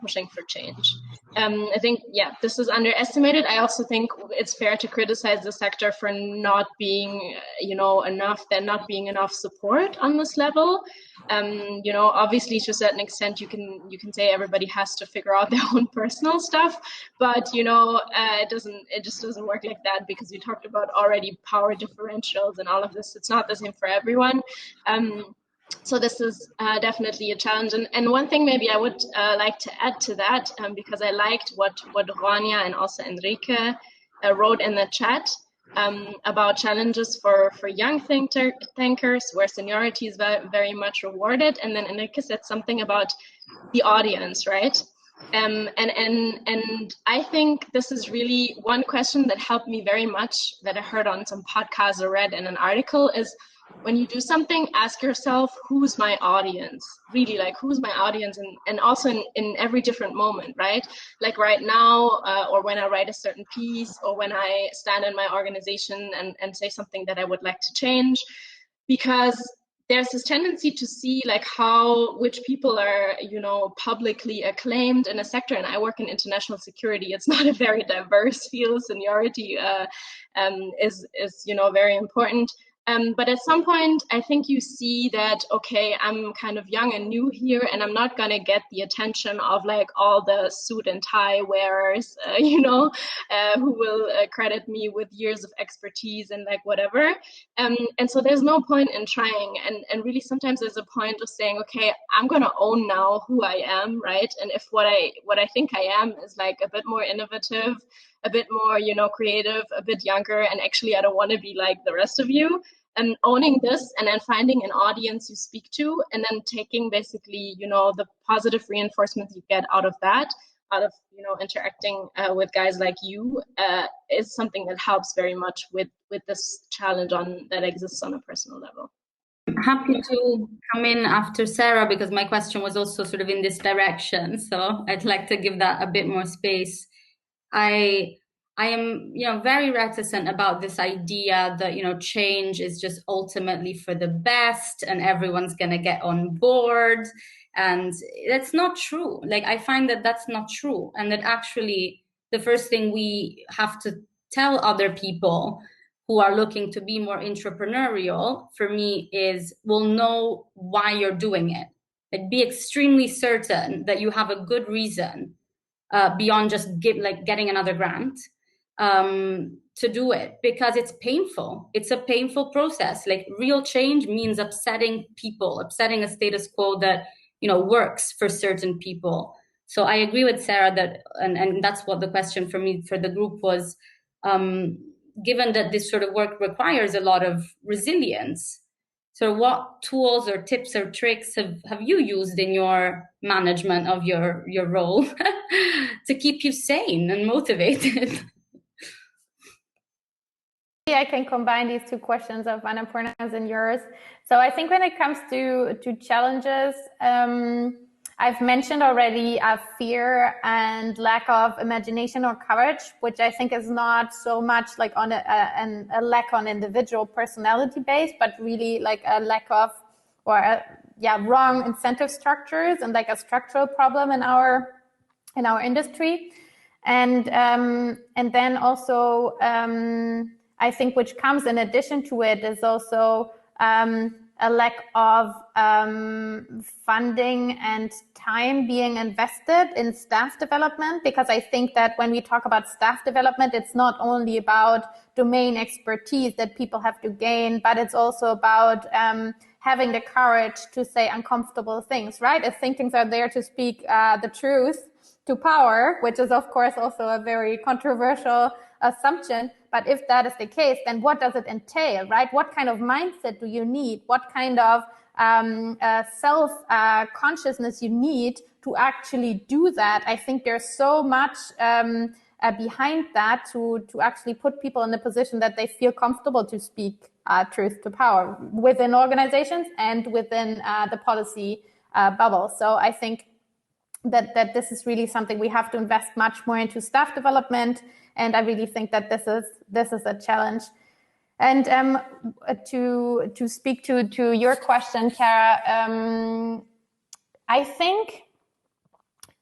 pushing for change. I think this is underestimated. I also think it's fair to criticize the sector for not being not being enough support on this level. Obviously to a certain extent you can say everybody has to figure out their own personal stuff, but it just doesn't work like that, because we talked about already power differentials and all of this. It's not the same for everyone. So this is definitely a challenge. And one thing maybe I would like to add to that, because I liked what Rania and also Enrique wrote in the chat, about challenges for young thinkers, where seniority is very much rewarded. And then Enrique said something about the audience, right? And I think this is really one question that helped me very much, that I heard on some podcasts or read in an article, is when you do something, ask yourself, who's my audience? Really, like, who's my audience? And also in every different moment, right? Like right now, or when I write a certain piece, or when I stand in my organization and say something that I would like to change, because there's this tendency to see like which people are, publicly acclaimed in a sector. And I work in international security. It's not a very diverse field. Seniority is very important. But at some point, I think you see that, okay, I'm kind of young and new here, and I'm not going to get the attention of like all the suit and tie wearers, who will credit me with years of expertise and like whatever. And so there's no point in trying. And really sometimes there's a point of saying, okay, I'm going to own now who I am, right? And if what I think I am is like a bit more innovative, a bit more, creative, a bit younger, and actually I don't want to be like the rest of you, and owning this and then finding an audience you speak to, and then taking basically, the positive reinforcement you get out of that, out of, interacting with guys like you, is something that helps very much with this challenge that exists on a personal level. I'm happy to come in after Sarah, because my question was also sort of in this direction. So I'd like to give that a bit more space. I am, very reticent about this idea that, change is just ultimately for the best and everyone's going to get on board. And that's not true. Like, I find that that's not true. And that actually the first thing we have to tell other people who are looking to be more intrapreneurial, for me, is we'll know why you're doing it. Like, be extremely certain that you have a good reason beyond just getting another grant to do it, because it's painful. It's a painful process. Like, real change means upsetting people, upsetting a status quo that, works for certain people. So I agree with Sarah that, and that's what the question for me, for the group was, given that this sort of work requires a lot of resilience, so what tools or tips or tricks have you used in your management of your role to keep you sane and motivated? I can combine these two questions of Annapoorna's and yours. So I think when it comes to challenges, I've mentioned already fear and lack of imagination or courage, which I think is not so much like on a lack on individual personality base, but really like a lack of wrong incentive structures and like a structural problem in our industry. And then also I think which comes in addition to it is also a lack of funding and time being invested in staff development, because I think that when we talk about staff development, it's not only about domain expertise that people have to gain, but it's also about having the courage to say uncomfortable things, right? If thinkers are there to speak the truth to power, which is of course also a very controversial assumption. But if that is the case, then what does it entail, right? What kind of mindset do you need? What kind of self-consciousness you need to actually do that? I think there's so much behind that to actually put people in the position that they feel comfortable to speak truth to power within organizations and within the policy bubble. So I think that this is really something we have to invest much more into staff development, and I really think that this is a challenge. And to speak to your question, Chiara, I think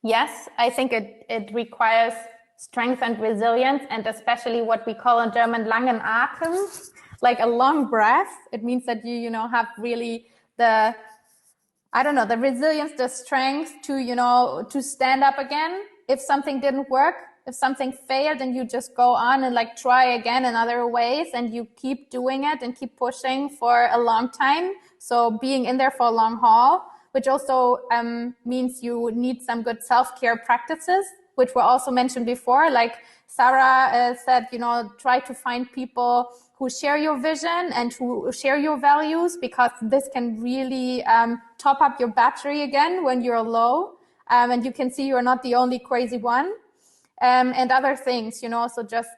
yes, I think it requires strength and resilience, and especially what we call in German langen Atem, like a long breath. It means that you have really the resilience, the strength to stand up again. If something didn't work, if something failed, and you just go on and like try again in other ways, and you keep doing it and keep pushing for a long time. So being in there for a long haul, which also means you need some good self-care practices, which were also mentioned before. Like Sarah said, try to find people who share your vision and who share your values, because this can really top up your battery again when you're low. And you can see you're not the only crazy one. And other things, so just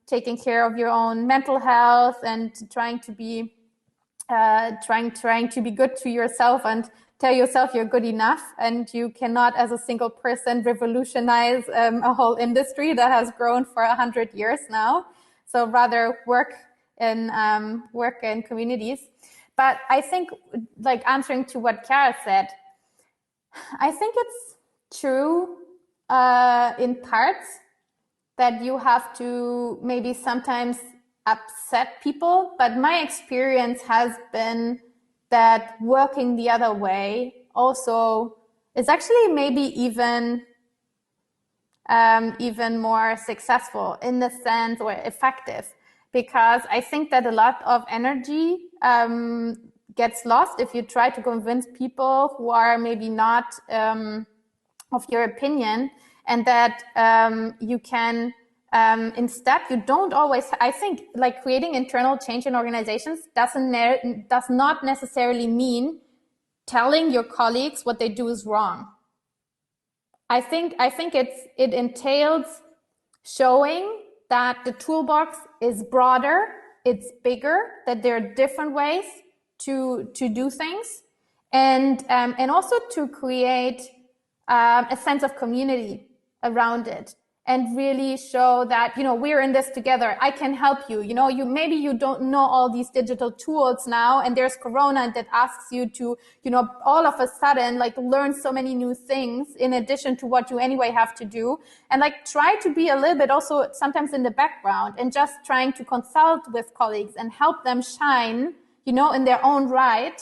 taking care of your own mental health and trying to be good to yourself and tell yourself you're good enough, and you cannot as a single person revolutionize a whole industry that has grown for 100 years now. So rather work in communities. But I think, like, answering to what Chiara said, I think it's true in parts that you have to maybe sometimes upset people, but my experience has been that working the other way also is actually maybe even more successful in the sense, or effective, because I think that a lot of energy gets lost if you try to convince people who are maybe not of your opinion, and that you can instead, you don't always, I think, like, creating internal change in organizations does not necessarily mean telling your colleagues what they do is wrong. I think it entails showing that the toolbox is broader, it's bigger, that there are different ways to do things, and also to create a sense of community around it, and really show that, you know, we're in this together. I can help you. You know, maybe you don't know all these digital tools now, and there's Corona that asks you to, you know, all of a sudden, like, learn so many new things in addition to what you anyway have to do. And like, try to be a little bit also sometimes in the background and just trying to consult with colleagues and help them shine, you know, in their own right.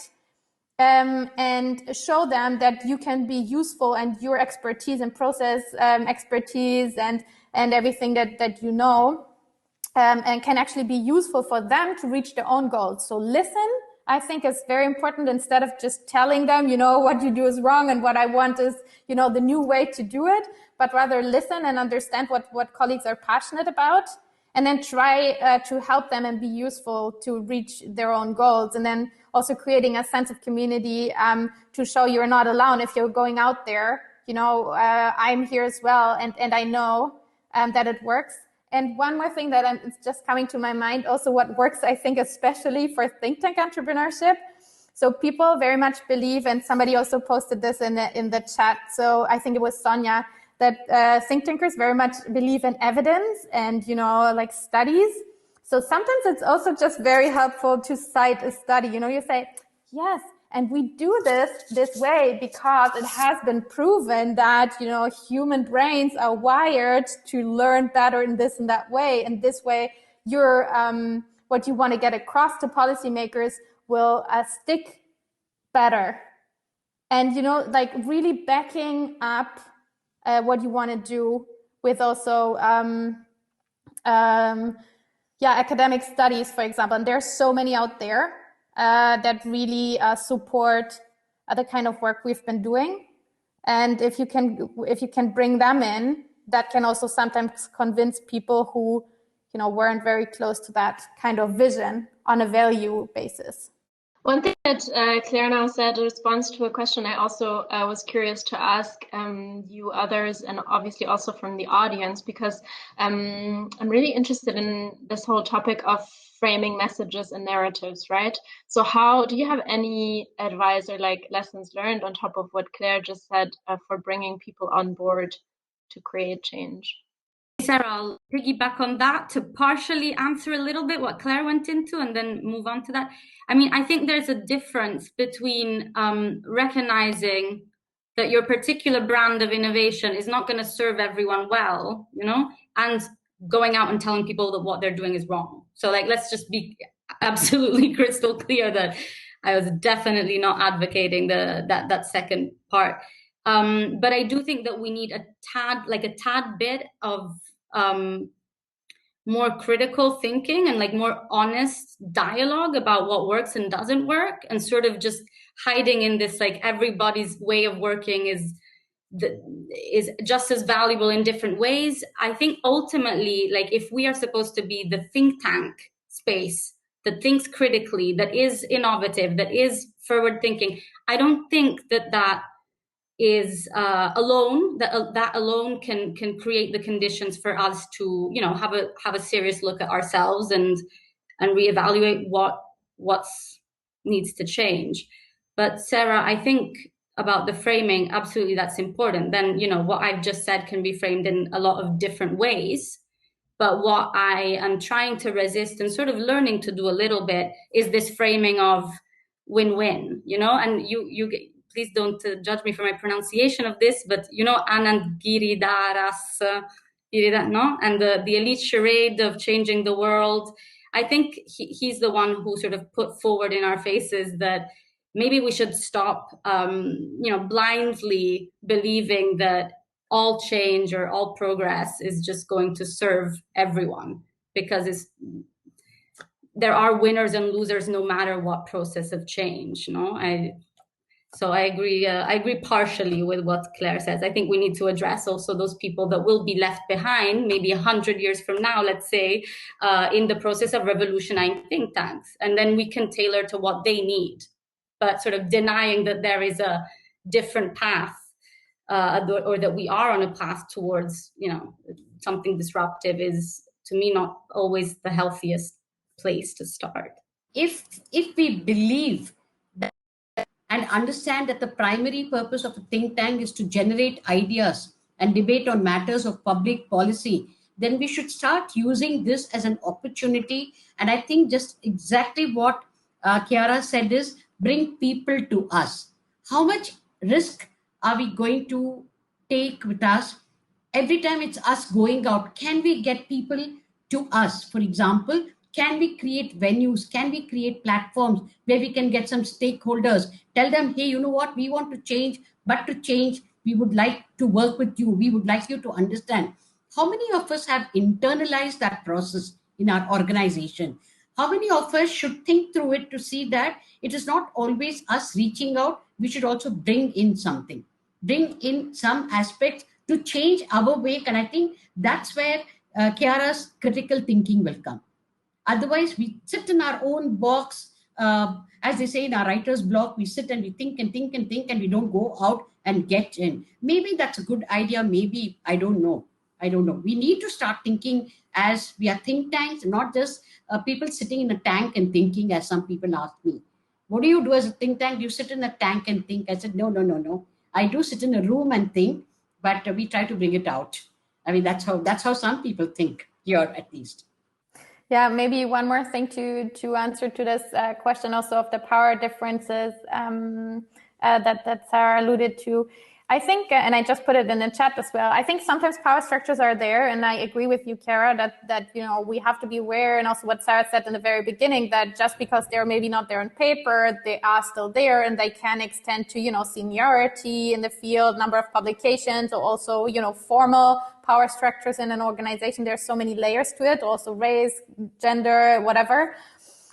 And show them that you can be useful, and your expertise and process expertise and everything that you know and can actually be useful for them to reach their own goals. So listen, I think, is very important, instead of just telling them, you know, what you do is wrong and what I want is, you know, the new way to do it, but rather listen and understand what colleagues are passionate about, and then try to help them and be useful to reach their own goals. And then also creating a sense of community to show you're not alone if you're going out there. You know, I'm here as well, and I know that it works. And one more thing that it's just coming to my mind, also what works, I think, especially for think tank entrepreneurship. So people very much believe, and somebody also posted this in the chat, so I think it was Sonia, that think tankers very much believe in evidence and, you know, like, studies. So sometimes it's also just very helpful to cite a study. You know, you say, yes, and we do this way because it has been proven that, you know, human brains are wired to learn better in this and that way. And this way, your what you want to get across to policymakers will stick better. And, you know, like, really backing up what you want to do with also academic studies, for example. And there's so many out there that really support the kind of work we've been doing. And if you can bring them in, that can also sometimes convince people who, you know, weren't very close to that kind of vision on a value basis. One thing that Claire now said in response to a question I also was curious to ask you others, and obviously also from the audience, because I'm really interested in this whole topic of framing messages and narratives, right? So how do you have any advice or like lessons learned on top of what Claire just said for bringing people on board to create change? Sarah, I'll piggyback on that to partially answer a little bit what Claire went into and then move on to that. I mean, I think there's a difference between recognizing that your particular brand of innovation is not going to serve everyone well, you know, and going out and telling people that what they're doing is wrong. So, like, let's just be absolutely crystal clear that I was definitely not advocating that second part. But I do think that we need a tad bit of more critical thinking and like more honest dialogue about what works and doesn't work, and sort of just hiding in this like everybody's way of working is just as valuable in different ways. I think ultimately, like, if we are supposed to be the think tank space that thinks critically, that is innovative, that is forward thinking, I don't think that is alone, that alone can create the conditions for us to, you know, have a serious look at ourselves and reevaluate what's needs to change. But Sarah, I think about the framing, absolutely, that's important. Then, you know, what I've just said can be framed in a lot of different ways. But what I am trying to resist and sort of learning to do a little bit is this framing of win-win, you know, and you please don't judge me for my pronunciation of this, but, you know, Anand no? And the elite charade of changing the world. I think he's the one who sort of put forward in our faces that maybe we should stop, blindly believing that all change or all progress is just going to serve everyone, because there are winners and losers no matter what process of change. So I agree partially with what Claire says. I think we need to address also those people that will be left behind, maybe 100 years from now, let's say, in the process of revolutionizing think tanks. And then we can tailor to what they need. But sort of denying that there is a different path, or that we are on a path towards, something disruptive is, to me, not always the healthiest place to start. If we believe and understand that the primary purpose of a think tank is to generate ideas and debate on matters of public policy, then we should start using this as an opportunity. And I think just exactly what Chiara said is, bring people to us. How much risk are we going to take with us? Every time it's us going out, can we get people to us? For example, can we create venues? Can we create platforms where we can get some stakeholders, tell them, hey, you know what, we want to change, but to change, we would like to work with you. We would like you to understand. How many of us have internalized that process in our organization? How many of us should think through it to see that it is not always us reaching out? We should also bring in something, bring in some aspects to change our wake. And I think that's where Chiara's critical thinking will come. Otherwise, we sit in our own box. As they say in our writer's block, we sit and we think and think and think, and we don't go out and get in. Maybe that's a good idea. Maybe, I don't know. We need to start thinking as we are think tanks, not just people sitting in a tank and thinking, as some people ask me. What do you do as a think tank? You sit in a tank and think. I said, no. I do sit in a room and think, but we try to bring it out. I mean, that's how some people think here, at least. Yeah, maybe one more thing to answer to this question also of the power differences that Sarah alluded to. I think, and I just put it in the chat as well, I think sometimes power structures are there, and I agree with you, Chiara, that we have to be aware, and also what Sarah said in the very beginning, that just because they're maybe not there on paper, they are still there, and they can extend to, seniority in the field, number of publications, or also, formal power structures in an organization. There's so many layers to it, also race, gender, whatever.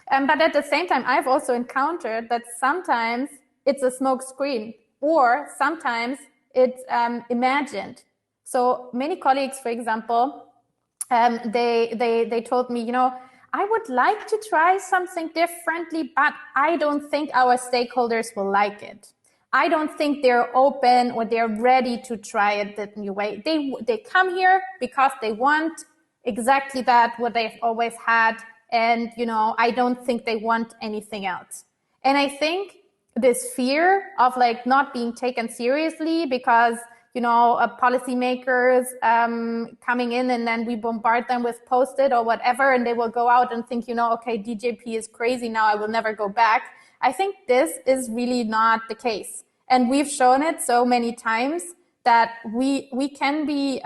But at the same time, I've also encountered that sometimes it's a smoke screen, or sometimes it's imagined. So many colleagues, for example, they told me, I would like to try something differently, but I don't think our stakeholders will like it. I don't think they're open or they're ready to try it that new way. They come here because they want exactly that, what they've always had. And, I don't think they want anything else. And I think this fear of not being taken seriously because, policymakers coming in, and then we bombard them with Post-it or whatever, and they will go out and think, okay, DGAP is crazy now, I will never go back. I think this is really not the case. And we've shown it so many times that we can be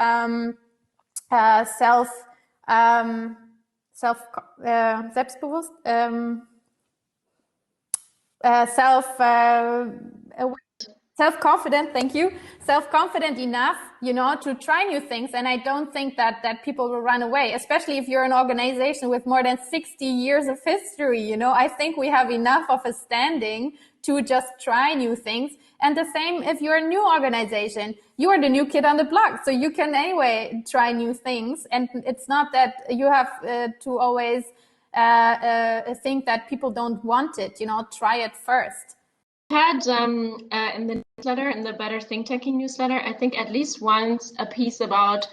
self-confident, thank you, self-confident enough, to try new things. And I don't think that people will run away, especially if you're an organization with more than 60 years of history. I think we have enough of a standing to just try new things. And the same if you're a new organization, you are the new kid on the block. So you can anyway try new things. And it's not that you have to always think that people don't want it, try it first. Had in the newsletter, in the Better Think Tanking newsletter, I think at least once a piece about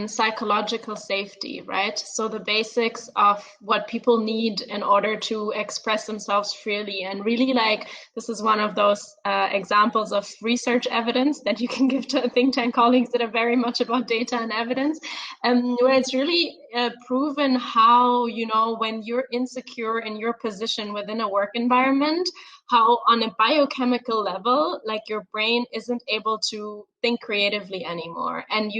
psychological safety, right? So the basics of what people need in order to express themselves freely. And really, this is one of those examples of research evidence that you can give to think tank colleagues that are very much about data and evidence, where it's really proven how, when you're insecure in your position within a work environment, how on a biochemical level, your brain isn't able to think creatively anymore. And,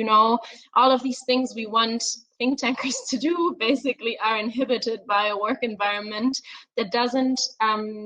all of these things we want think tankers to do basically are inhibited by a work environment that doesn't,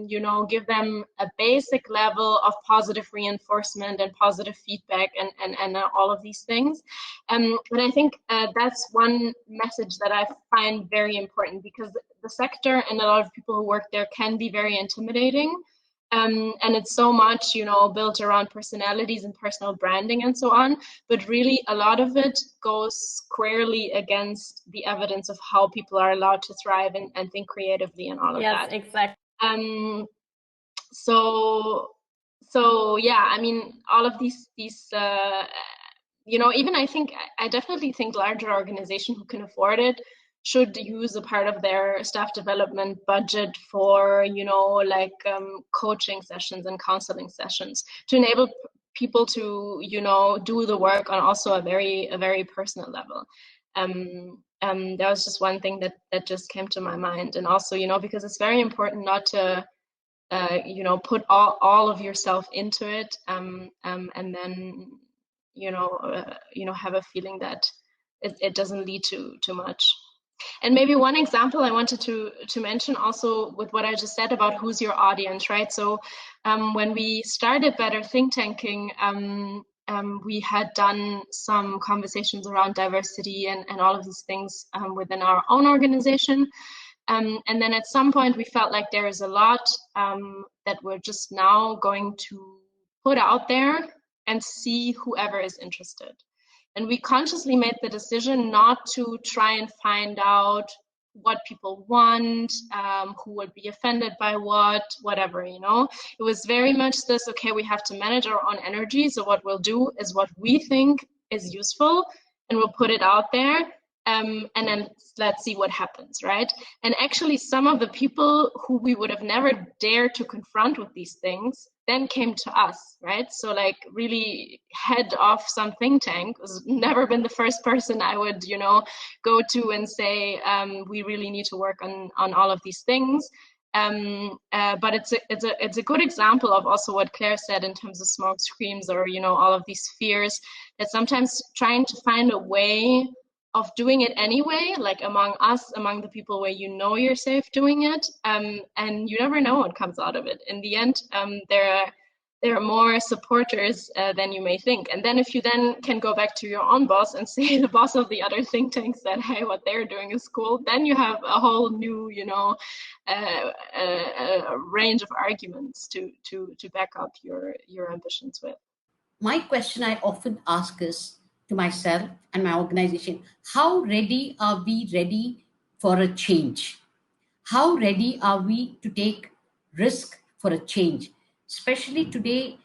you know, give them a basic level of positive reinforcement and positive feedback and all of these things. And I think that's one message that I find very important, because the sector and a lot of people who work there can be very intimidating. And it's so much, you know, built around personalities and personal branding and so on. But really, a lot of it goes squarely against the evidence of how people are allowed to thrive and think creatively and all of that. Yes, exactly. So yeah, I mean, all of these you know, even I think, I definitely think larger organizations who can afford it should use a part of their staff development budget for, you know, like coaching sessions and counseling sessions to enable people to, you know, do the work on also a very personal level. That was just one thing that just came to my mind. And also, you know, because it's very important not to you know, put all of yourself into it, and then, you know, have a feeling that it doesn't lead to too much. And maybe one example I wanted to mention also with what I just said about who's your audience, right? So when we started Better Think Tanking, we had done some conversations around diversity and all of these things within our own organization. And then at some point we felt like there is a lot that we're just now going to put out there and see whoever is interested. And we consciously made the decision not to try and find out what people want, who would be offended by whatever, you know. It was very much this, okay, we have to manage our own energy. So what we'll do is what we think is useful, and we'll put it out there. And then let's see what happens, right? And actually, some of the people who we would have never dared to confront with these things then came to us, right? So like really head of some think tank was never been the first person I would, you know, go to and say, we really need to work on all of these things. But it's a good example of also what Claire said in terms of smoke screens, or, you know, all of these fears, that sometimes trying to find a way of doing it anyway, like among us, among the people where you know you're safe doing it, and you never know what comes out of it. In the end, there are more supporters than you may think. And then if you then can go back to your own boss and say the boss of the other think tank said, hey, what they're doing is cool, then you have a whole new, you know, range of arguments to back up your ambitions with. My question I often ask is, to myself and my organization, how ready are we ready for a change? How ready are we to take risk for a change? Especially today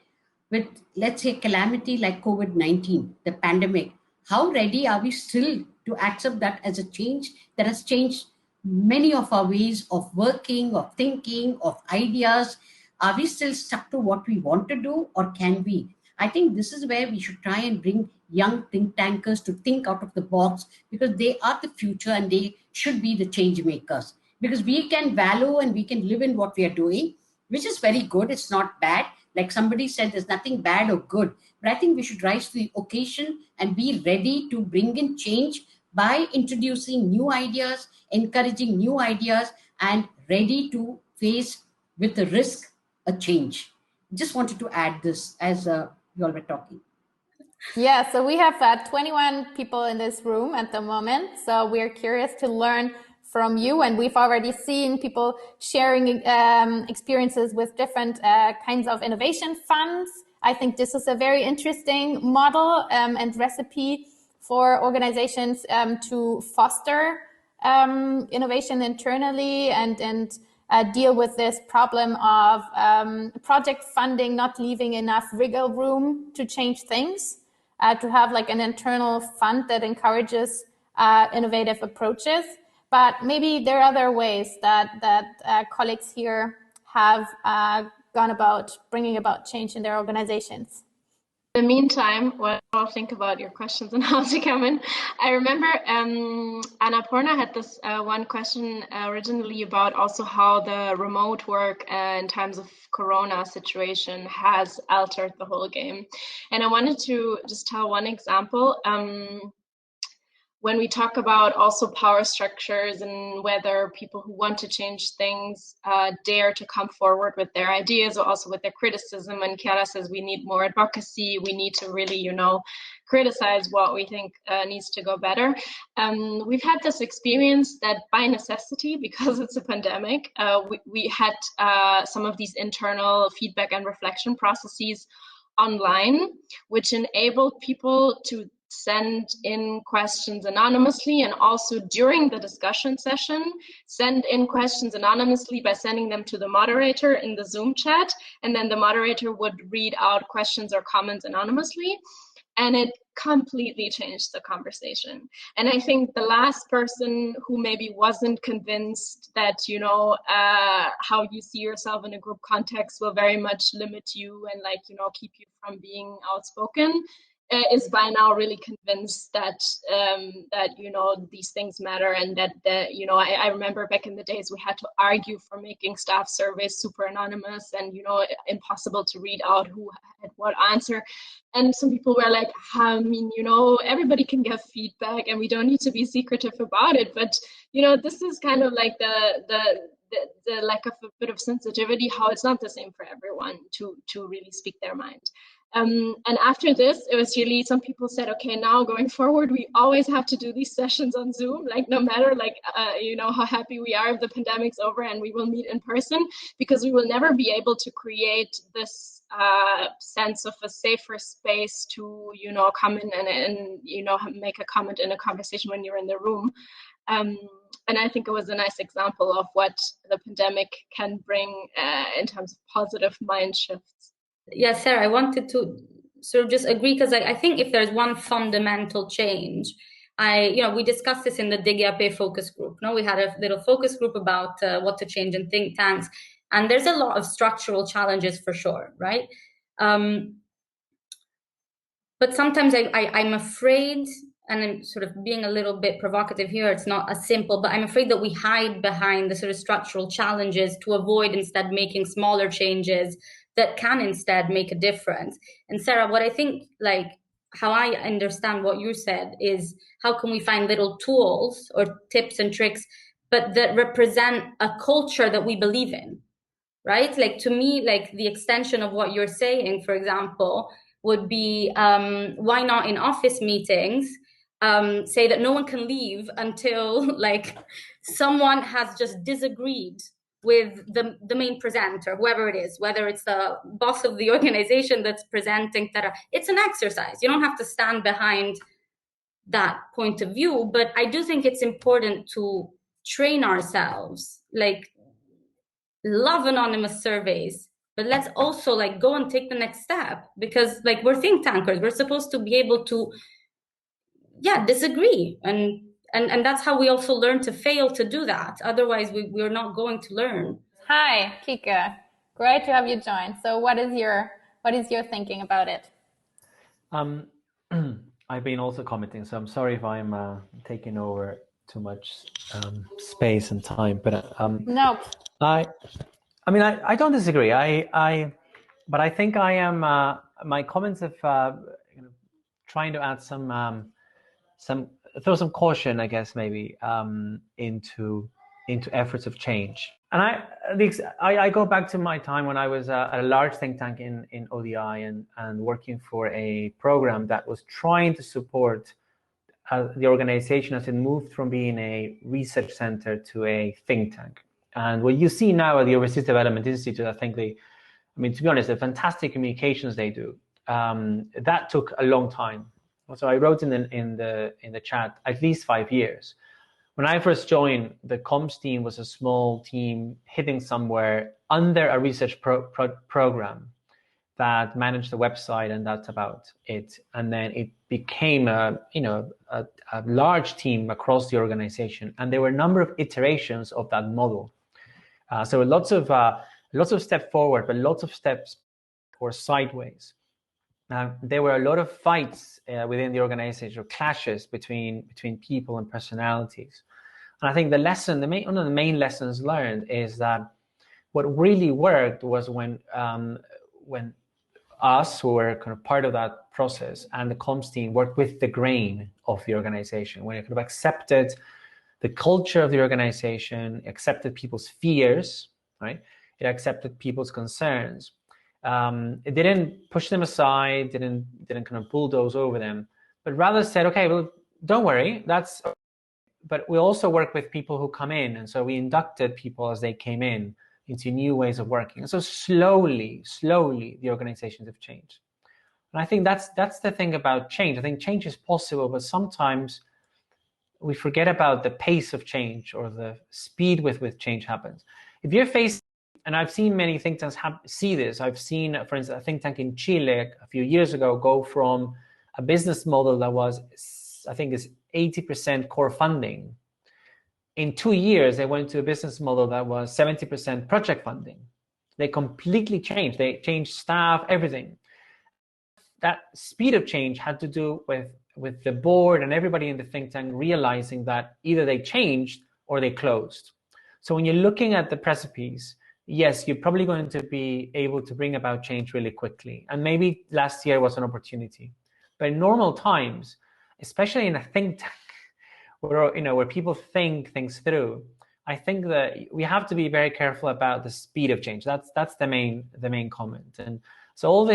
with, let's say, calamity like COVID-19, the pandemic. How ready are we still to accept that as a change that has changed many of our ways of working, of thinking, of ideas? Are we still stuck to what we want to do, or can we? I think this is where we should try and bring young think tankers to think out of the box, because they are the future and they should be the change makers. Because we can value and we can live in what we are doing, which is very good. It's not bad. Like somebody said, there's nothing bad or good. But I think we should rise to the occasion and be ready to bring in change by introducing new ideas, encouraging new ideas, and ready to face with the risk a change. Just wanted to add this as you all were talking. Yeah, so we have 21 people in this room at the moment. So we're curious to learn from you. And we've already seen people sharing experiences with different kinds of innovation funds. I think this is a very interesting model and recipe for organizations to foster innovation internally and deal with this problem of project funding not leaving enough wiggle room to change things. To have like an internal fund that encourages innovative approaches. But maybe there are other ways that colleagues here have gone about bringing about change in their organizations. In the meantime, while I'll think about your questions and how to come in, I remember Annapoorna had this one question originally about also how the remote work in times of Corona situation has altered the whole game. And I wanted to just tell one example. when we talk about also power structures and whether people who want to change things dare to come forward with their ideas or also with their criticism. And Chiara says we need more advocacy, we need to really, you know, criticize what we think needs to go better. We've had this experience that by necessity, because it's a pandemic, we had some of these internal feedback and reflection processes online, which enabled people to send in questions anonymously, and also during the discussion session, send in questions anonymously by sending them to the moderator in the Zoom chat, and then the moderator would read out questions or comments anonymously. And it completely changed the conversation. And I think the last person who maybe wasn't convinced that, you know, how you see yourself in a group context will very much limit you and, like, you know, keep you from being outspoken, is by now really convinced that that, you know, these things matter, and that you know, I remember back in the days we had to argue for making staff surveys super anonymous and, you know, impossible to read out who had what answer. And some people were like, I mean, you know, everybody can give feedback and we don't need to be secretive about it. But, you know, this is kind of like the lack of a bit of sensitivity, how it's not the same for everyone to really speak their mind. And after this, it was really, some people said, okay, now going forward, we always have to do these sessions on Zoom, like no matter like, you know, how happy we are if the pandemic's over and we will meet in person, because we will never be able to create this sense of a safer space to, you know, come in and, you know, make a comment in a conversation when you're in the room. And I think it was a nice example of what the pandemic can bring in terms of positive mind shifts. Yeah, Sarah, I wanted to sort of just agree, because I think if there's one fundamental change, we discussed this in the DGAP focus group. No, we had a little focus group about what to change in think tanks, and there's a lot of structural challenges for sure, right? But sometimes I'm afraid, and I'm sort of being a little bit provocative here, it's not as simple, but I'm afraid that we hide behind the sort of structural challenges to avoid instead making smaller changes that can instead make a difference. And Sarah, what I think, like, how I understand what you said is, how can we find little tools or tips and tricks, but that represent a culture that we believe in, right? Like, to me, like, the extension of what you're saying, for example, would be, why not in office meetings, say that no one can leave until, like, someone has just disagreed with the main presenter, whoever it is, whether it's the boss of the organization that's presenting, it's an exercise. You don't have to stand behind that point of view, but I do think it's important to train ourselves, like, love anonymous surveys, but let's also, like, go and take the next step, because, like, we're think tankers. We're supposed to be able to, disagree, and that's how we also learn to fail to do that. Otherwise, we're not going to learn. Hi, Kika. Great to have you join. So what is your thinking about it? I've been also commenting, so I'm sorry if I'm taking over too much space and time. But no, I mean, I don't disagree. But I think I am. My comments of trying to add throw some caution, I guess, maybe into efforts of change. And I go back to my time when I was at a large think tank in ODI and working for a program that was trying to support the organization as it moved from being a research center to a think tank. And what you see now at the Overseas Development Institute, I think to be honest, the fantastic communications they do, that took a long time. So I wrote in the chat, at least 5 years. When I first joined, the comms team was a small team hidden somewhere under a research program that managed the website, and that's about it. And then it became a large team across the organization, and there were a number of iterations of that model. So lots of steps forward, but lots of steps or sideways. There were a lot of fights within the organization, or clashes between people and personalities. And I think one of the main lessons learned is that what really worked was when us, who were kind of part of that process and the comms team worked with the grain of the organization, when it kind of accepted the culture of the organization, accepted people's fears, right? It accepted people's concerns. It didn't push them aside, didn't kind of bulldoze over them, but rather said, okay, well, don't worry, but we also work with people who come in. And so we inducted people as they came in into new ways of working. And so slowly, the organizations have changed. And I think that's the thing about change. I think change is possible, but sometimes we forget about the pace of change or the speed with which change happens. If you're facing, and I've seen many think tanks see this. I've seen, for instance, a think tank in Chile a few years ago go from a business model that was, I think, is 80% core funding. In 2 years, they went to a business model that was 70% project funding. They completely changed. They changed staff, everything. That speed of change had to do with the board and everybody in the think tank realizing that either they changed or they closed. So when you're looking at the recipes, yes, you're probably going to be able to bring about change really quickly. And maybe last year was an opportunity. But in normal times, especially in a think tank where people think things through, I think that we have to be very careful about the speed of change. That's the main comment. And so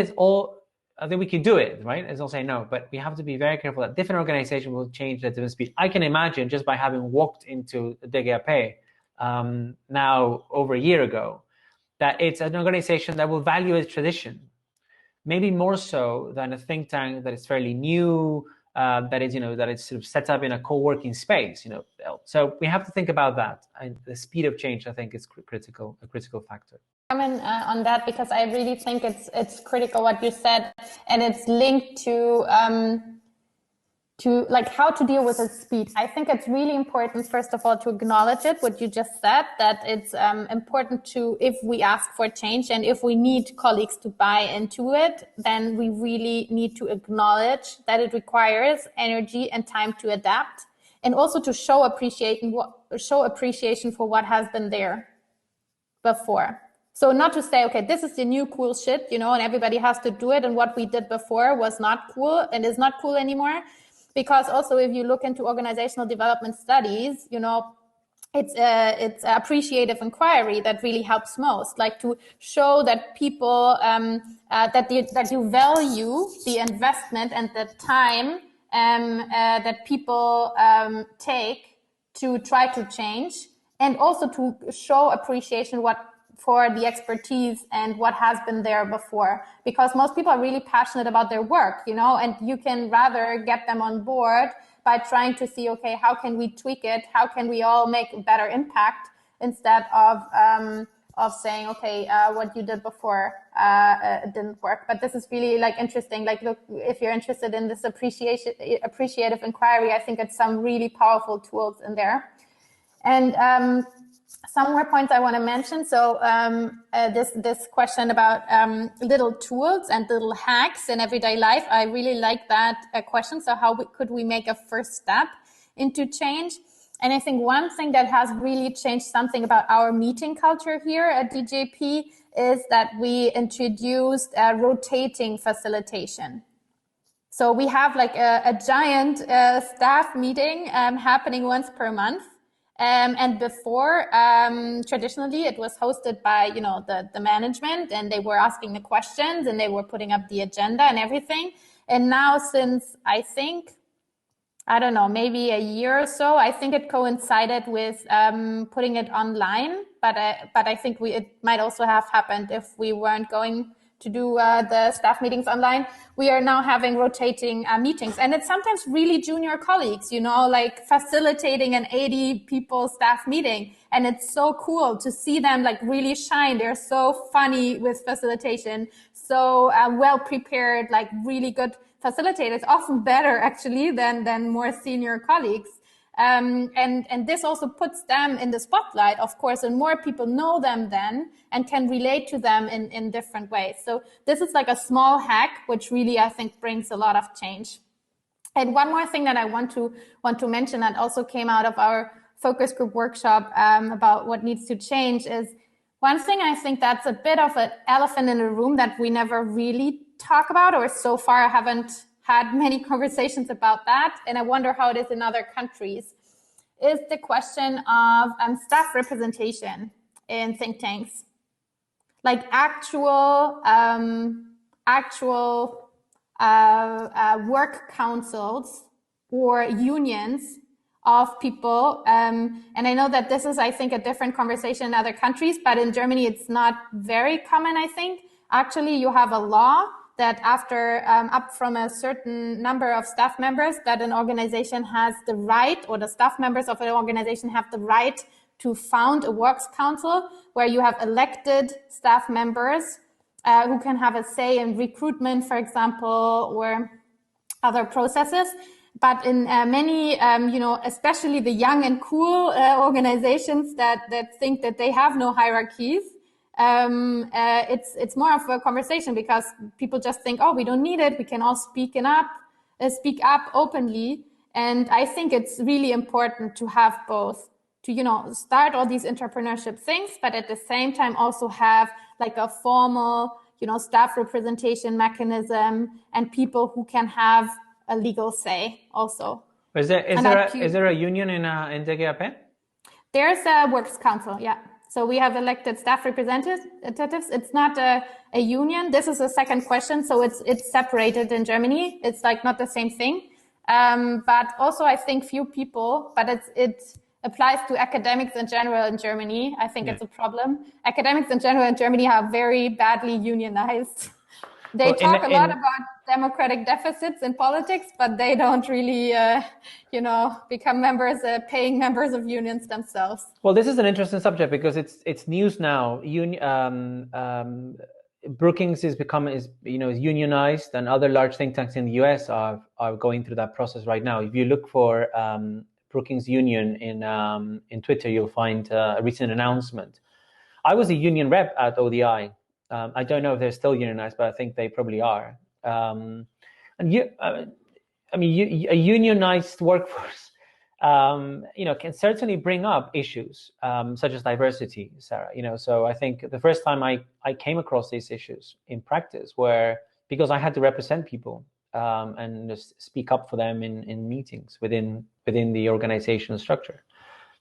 I think we can do it, right? As I'll say no, but we have to be very careful that different organizations will change at different speed. I can imagine, just by having walked into the DGAP now over a year ago, that it's an organization that will value its tradition, maybe more so than a think tank that is fairly new, that is sort of set up in a co-working space. So we have to think about that, and the speed of change, I think, is a critical factor. Comment on that, because I really think it's critical what you said, and it's linked to like how to deal with the speed. I think it's really important, first of all, to acknowledge it, what you just said, that it's important to, if we ask for change and if we need colleagues to buy into it, then we really need to acknowledge that it requires energy and time to adapt, and also to show appreciation for what has been there before. So not to say, okay, this is the new cool shit, and everybody has to do it, and what we did before was not cool and is not cool anymore. Because also, if you look into organizational development studies, it's appreciative inquiry that really helps most, like to show that people, that you value the investment and the time that people take to try to change, and also to show appreciation for the expertise and what has been there before, because most people are really passionate about their work, and you can rather get them on board by trying to see, okay, how can we tweak it? How can we all make a better impact, instead of saying, okay, what you did before didn't work. But this is really interesting. Look, if you're interested in this appreciative inquiry, I think it's some really powerful tools in there. And some more points I want to mention. So this question about little tools and little hacks in everyday life, I really like that question. So how could we make a first step into change? And I think one thing that has really changed something about our meeting culture here at DGAP is that we introduced rotating facilitation. So we have a giant staff meeting happening once per month. And before, traditionally, it was hosted by, the management, and they were asking the questions and they were putting up the agenda and everything. And now, since I don't know, maybe a year or so, I think it coincided with putting it online. But I think it might also have happened if we weren't going to do the staff meetings online. We are now having rotating meetings, and it's sometimes really junior colleagues, facilitating an 80 people staff meeting. And it's so cool to see them really shine. They're so funny with facilitation, so well prepared, really good facilitators, often better actually than more senior colleagues. And this also puts them in the spotlight, of course, and more people know them then and can relate to them in different ways. So this is a small hack, which really, I think, brings a lot of change. And one more thing that I want to mention that also came out of our focus group workshop about what needs to change is one thing I think that's a bit of an elephant in the room that we never really talk about, or so far I haven't had many conversations about that, and I wonder how it is in other countries, is the question of staff representation in think tanks. Like actual work councils or unions of people. And I know that this is, I think, a different conversation in other countries, but in Germany, it's not very common, I think. Actually, you have a law that after up from a certain number of staff members, that an organization has the right, or the staff members of an organization have the right to found a works council where you have elected staff members who can have a say in recruitment, for example, or other processes. But in many, especially the young and cool organizations that think that they have no hierarchies, it's more of a conversation, because people just think, oh, we don't need it. We can all speak up openly. And I think it's really important to have both, to, start all these intrapreneurship things, but at the same time also have like a formal, staff representation mechanism and people who can have a legal say also. Is there a union in DGAP? There's a works council, yeah. So we have elected staff representatives. It's not a union. This is a second question. So it's separated in Germany. It's like not the same thing. But also I think few people, but it applies to academics in general in Germany. I think it's a problem. Academics in general in Germany are very badly unionized. They talk a lot about democratic deficits in politics, but they don't really, become members, paying members of unions themselves. Well, this is an interesting subject because it's news now. Brookings is unionized, and other large think tanks in the US are going through that process right now. If you look for Brookings Union in Twitter, you'll find a recent announcement. I was a union rep at ODI. I don't know if they're still unionized, but I think they probably are. A unionized workforce, can certainly bring up issues such as diversity, Sarah. So I think the first time I came across these issues in practice were because I had to represent people and just speak up for them in meetings within the organizational structure.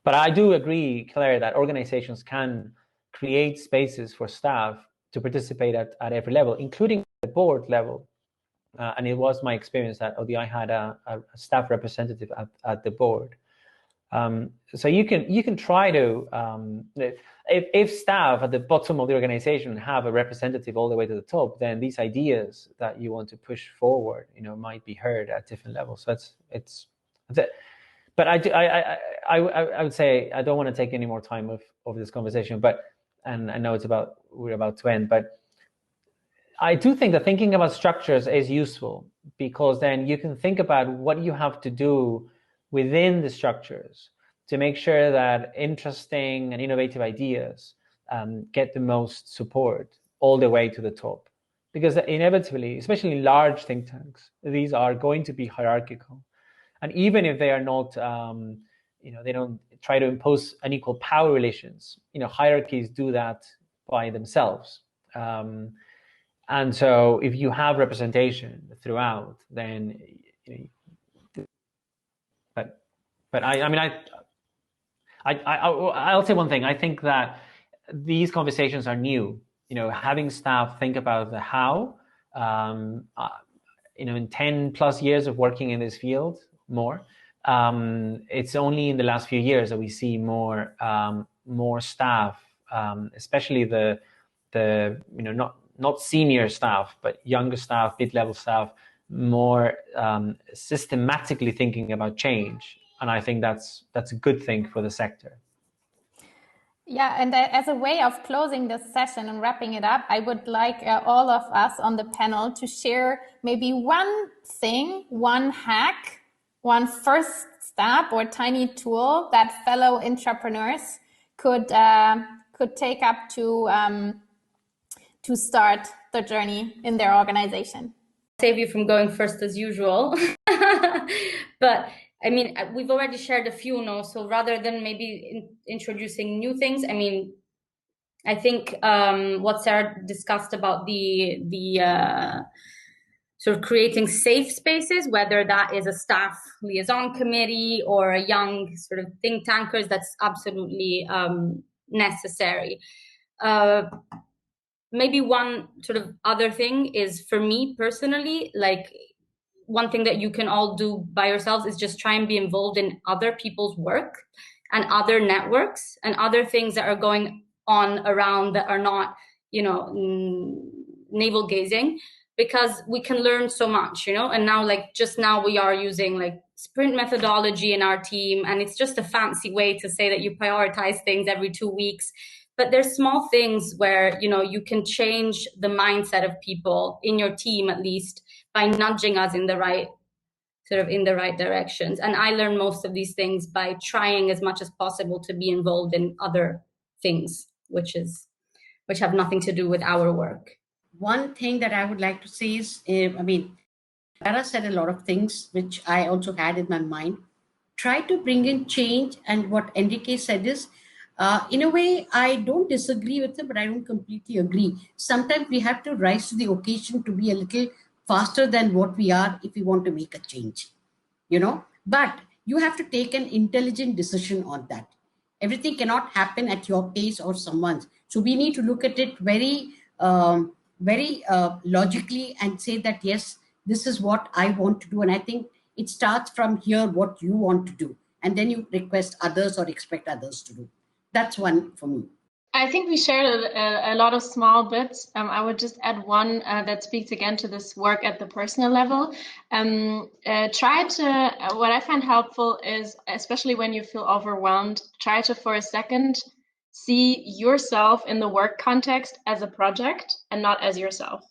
But I do agree, Claire, that organizations can create spaces for staff to participate at every level, including the board level. And it was my experience that ODI had a staff representative at the board. So you can try to, if staff at the bottom of the organization have a representative all the way to the top, then these ideas that you want to push forward, might be heard at different levels. So but I would say I don't want to take any more time of this conversation, and I know we're about to end, but I do think that thinking about structures is useful, because then you can think about what you have to do within the structures to make sure that interesting and innovative ideas get the most support all the way to the top. Because inevitably, especially large think tanks, these are going to be hierarchical. And even if they are not, they don't try to impose unequal power relations, hierarchies do that by themselves. And so if you have representation throughout, then, but I'll say one thing. I think that these conversations are new, having staff think about the how, in 10 plus years of working in this field, more, it's only in the last few years that we see more staff, especially the not senior staff, but younger staff, mid-level staff, more systematically thinking about change. And I think that's a good thing for the sector. Yeah, and as a way of closing this session and wrapping it up, I would like all of us on the panel to share maybe one thing, one hack, one first step or tiny tool that fellow intrapreneurs could take up to start the journey in their organization. Save you from going first as usual. But I mean, we've already shared a few, so rather than maybe introducing new things, I think what Sarah discussed about the sort of creating safe spaces, whether that is a staff liaison committee or a young sort of think tankers, that's absolutely necessary. Maybe one sort of other thing is, for me personally, like one thing that you can all do by yourselves is just try and be involved in other people's work and other networks and other things that are going on around that are not, you know, navel gazing, because we can learn so much, you know. And now, like just now we are using like sprint methodology in our team, and it's just a fancy way to say that you prioritize things every 2 weeks. But there's small things where, you know, you can change the mindset of people in your team, at least by nudging us in the right directions. And I learn most of these things by trying as much as possible to be involved in other things, which have nothing to do with our work. One thing that I would like to say is, Chiara said a lot of things which I also had in my mind. Try to bring in change, and what Enrique said is, in a way, I don't disagree with him, but I don't completely agree. Sometimes we have to rise to the occasion to be a little faster than what we are if we want to make a change, you know. But you have to take an intelligent decision on that. Everything cannot happen at your pace or someone's. So we need to look at it very logically and say that, yes, this is what I want to do. And I think it starts from here, what you want to do. And then you request others or expect others to do. That's one for me. I think we shared a lot of small bits. I would just add one that speaks again to this work at the personal level. What I find helpful is, especially when you feel overwhelmed, try to, for a second, see yourself in the work context as a project and not as yourself.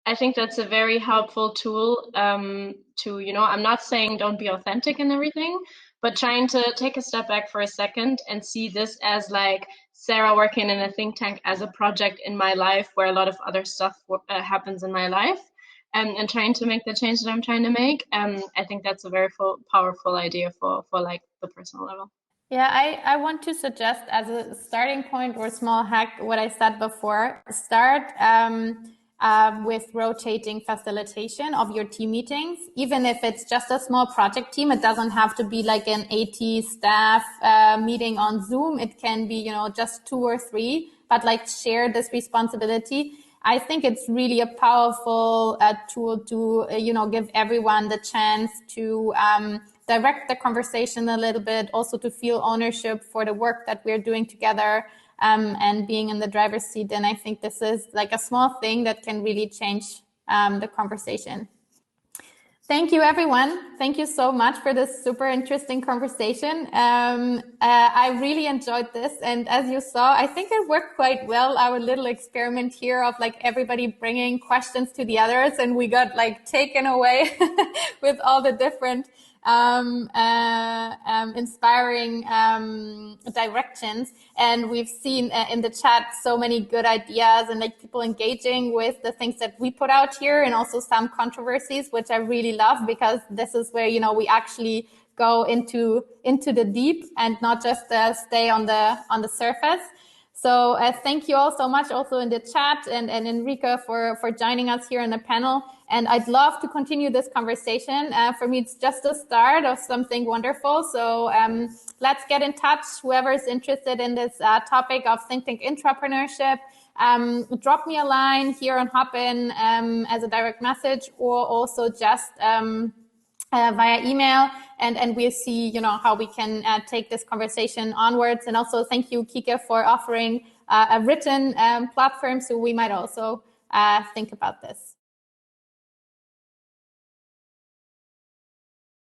I think that's a very helpful tool to, you know, I'm not saying don't be authentic and everything, but trying to take a step back for a second and see this as like Sarah working in a think tank as a project in my life where a lot of other stuff happens in my life, and trying to make the change that I'm trying to make. I think that's a very powerful idea for like the personal level. Yeah, I want to suggest as a starting point or small hack what I said before. Start with rotating facilitation of your team meetings, even if it's just a small project team. It doesn't have to be like an 80 staff meeting on Zoom. It can be, you know, just 2 or 3, but like share this responsibility. I think it's really a powerful tool to, you know, give everyone the chance to direct the conversation a little bit, also to feel ownership for the work that we're doing together, and being in the driver's seat. And I think this is like a small thing that can really change the conversation. Thank you, everyone. Thank you so much for this super interesting conversation. I really enjoyed this. And as you saw, I think it worked quite well, our little experiment here of like everybody bringing questions to the others. And we got like taken away with all the different inspiring directions. And we've seen in the chat so many good ideas and like people engaging with the things that we put out here, and also some controversies, which I really love, because this is where, you know, we actually go into the deep and not just stay on the surface. So thank you all so much, also in the chat, and Enrique for joining us here in the panel. And I'd love to continue this conversation. For me, it's just the start of something wonderful. So let's get in touch. Whoever is interested in this topic of think tank intrapreneurship, drop me a line here on Hopin as a direct message, or also just via email, and we'll see, you know, how we can take this conversation onwards. And also thank you, Kike, for offering a written platform, so we might also think about this.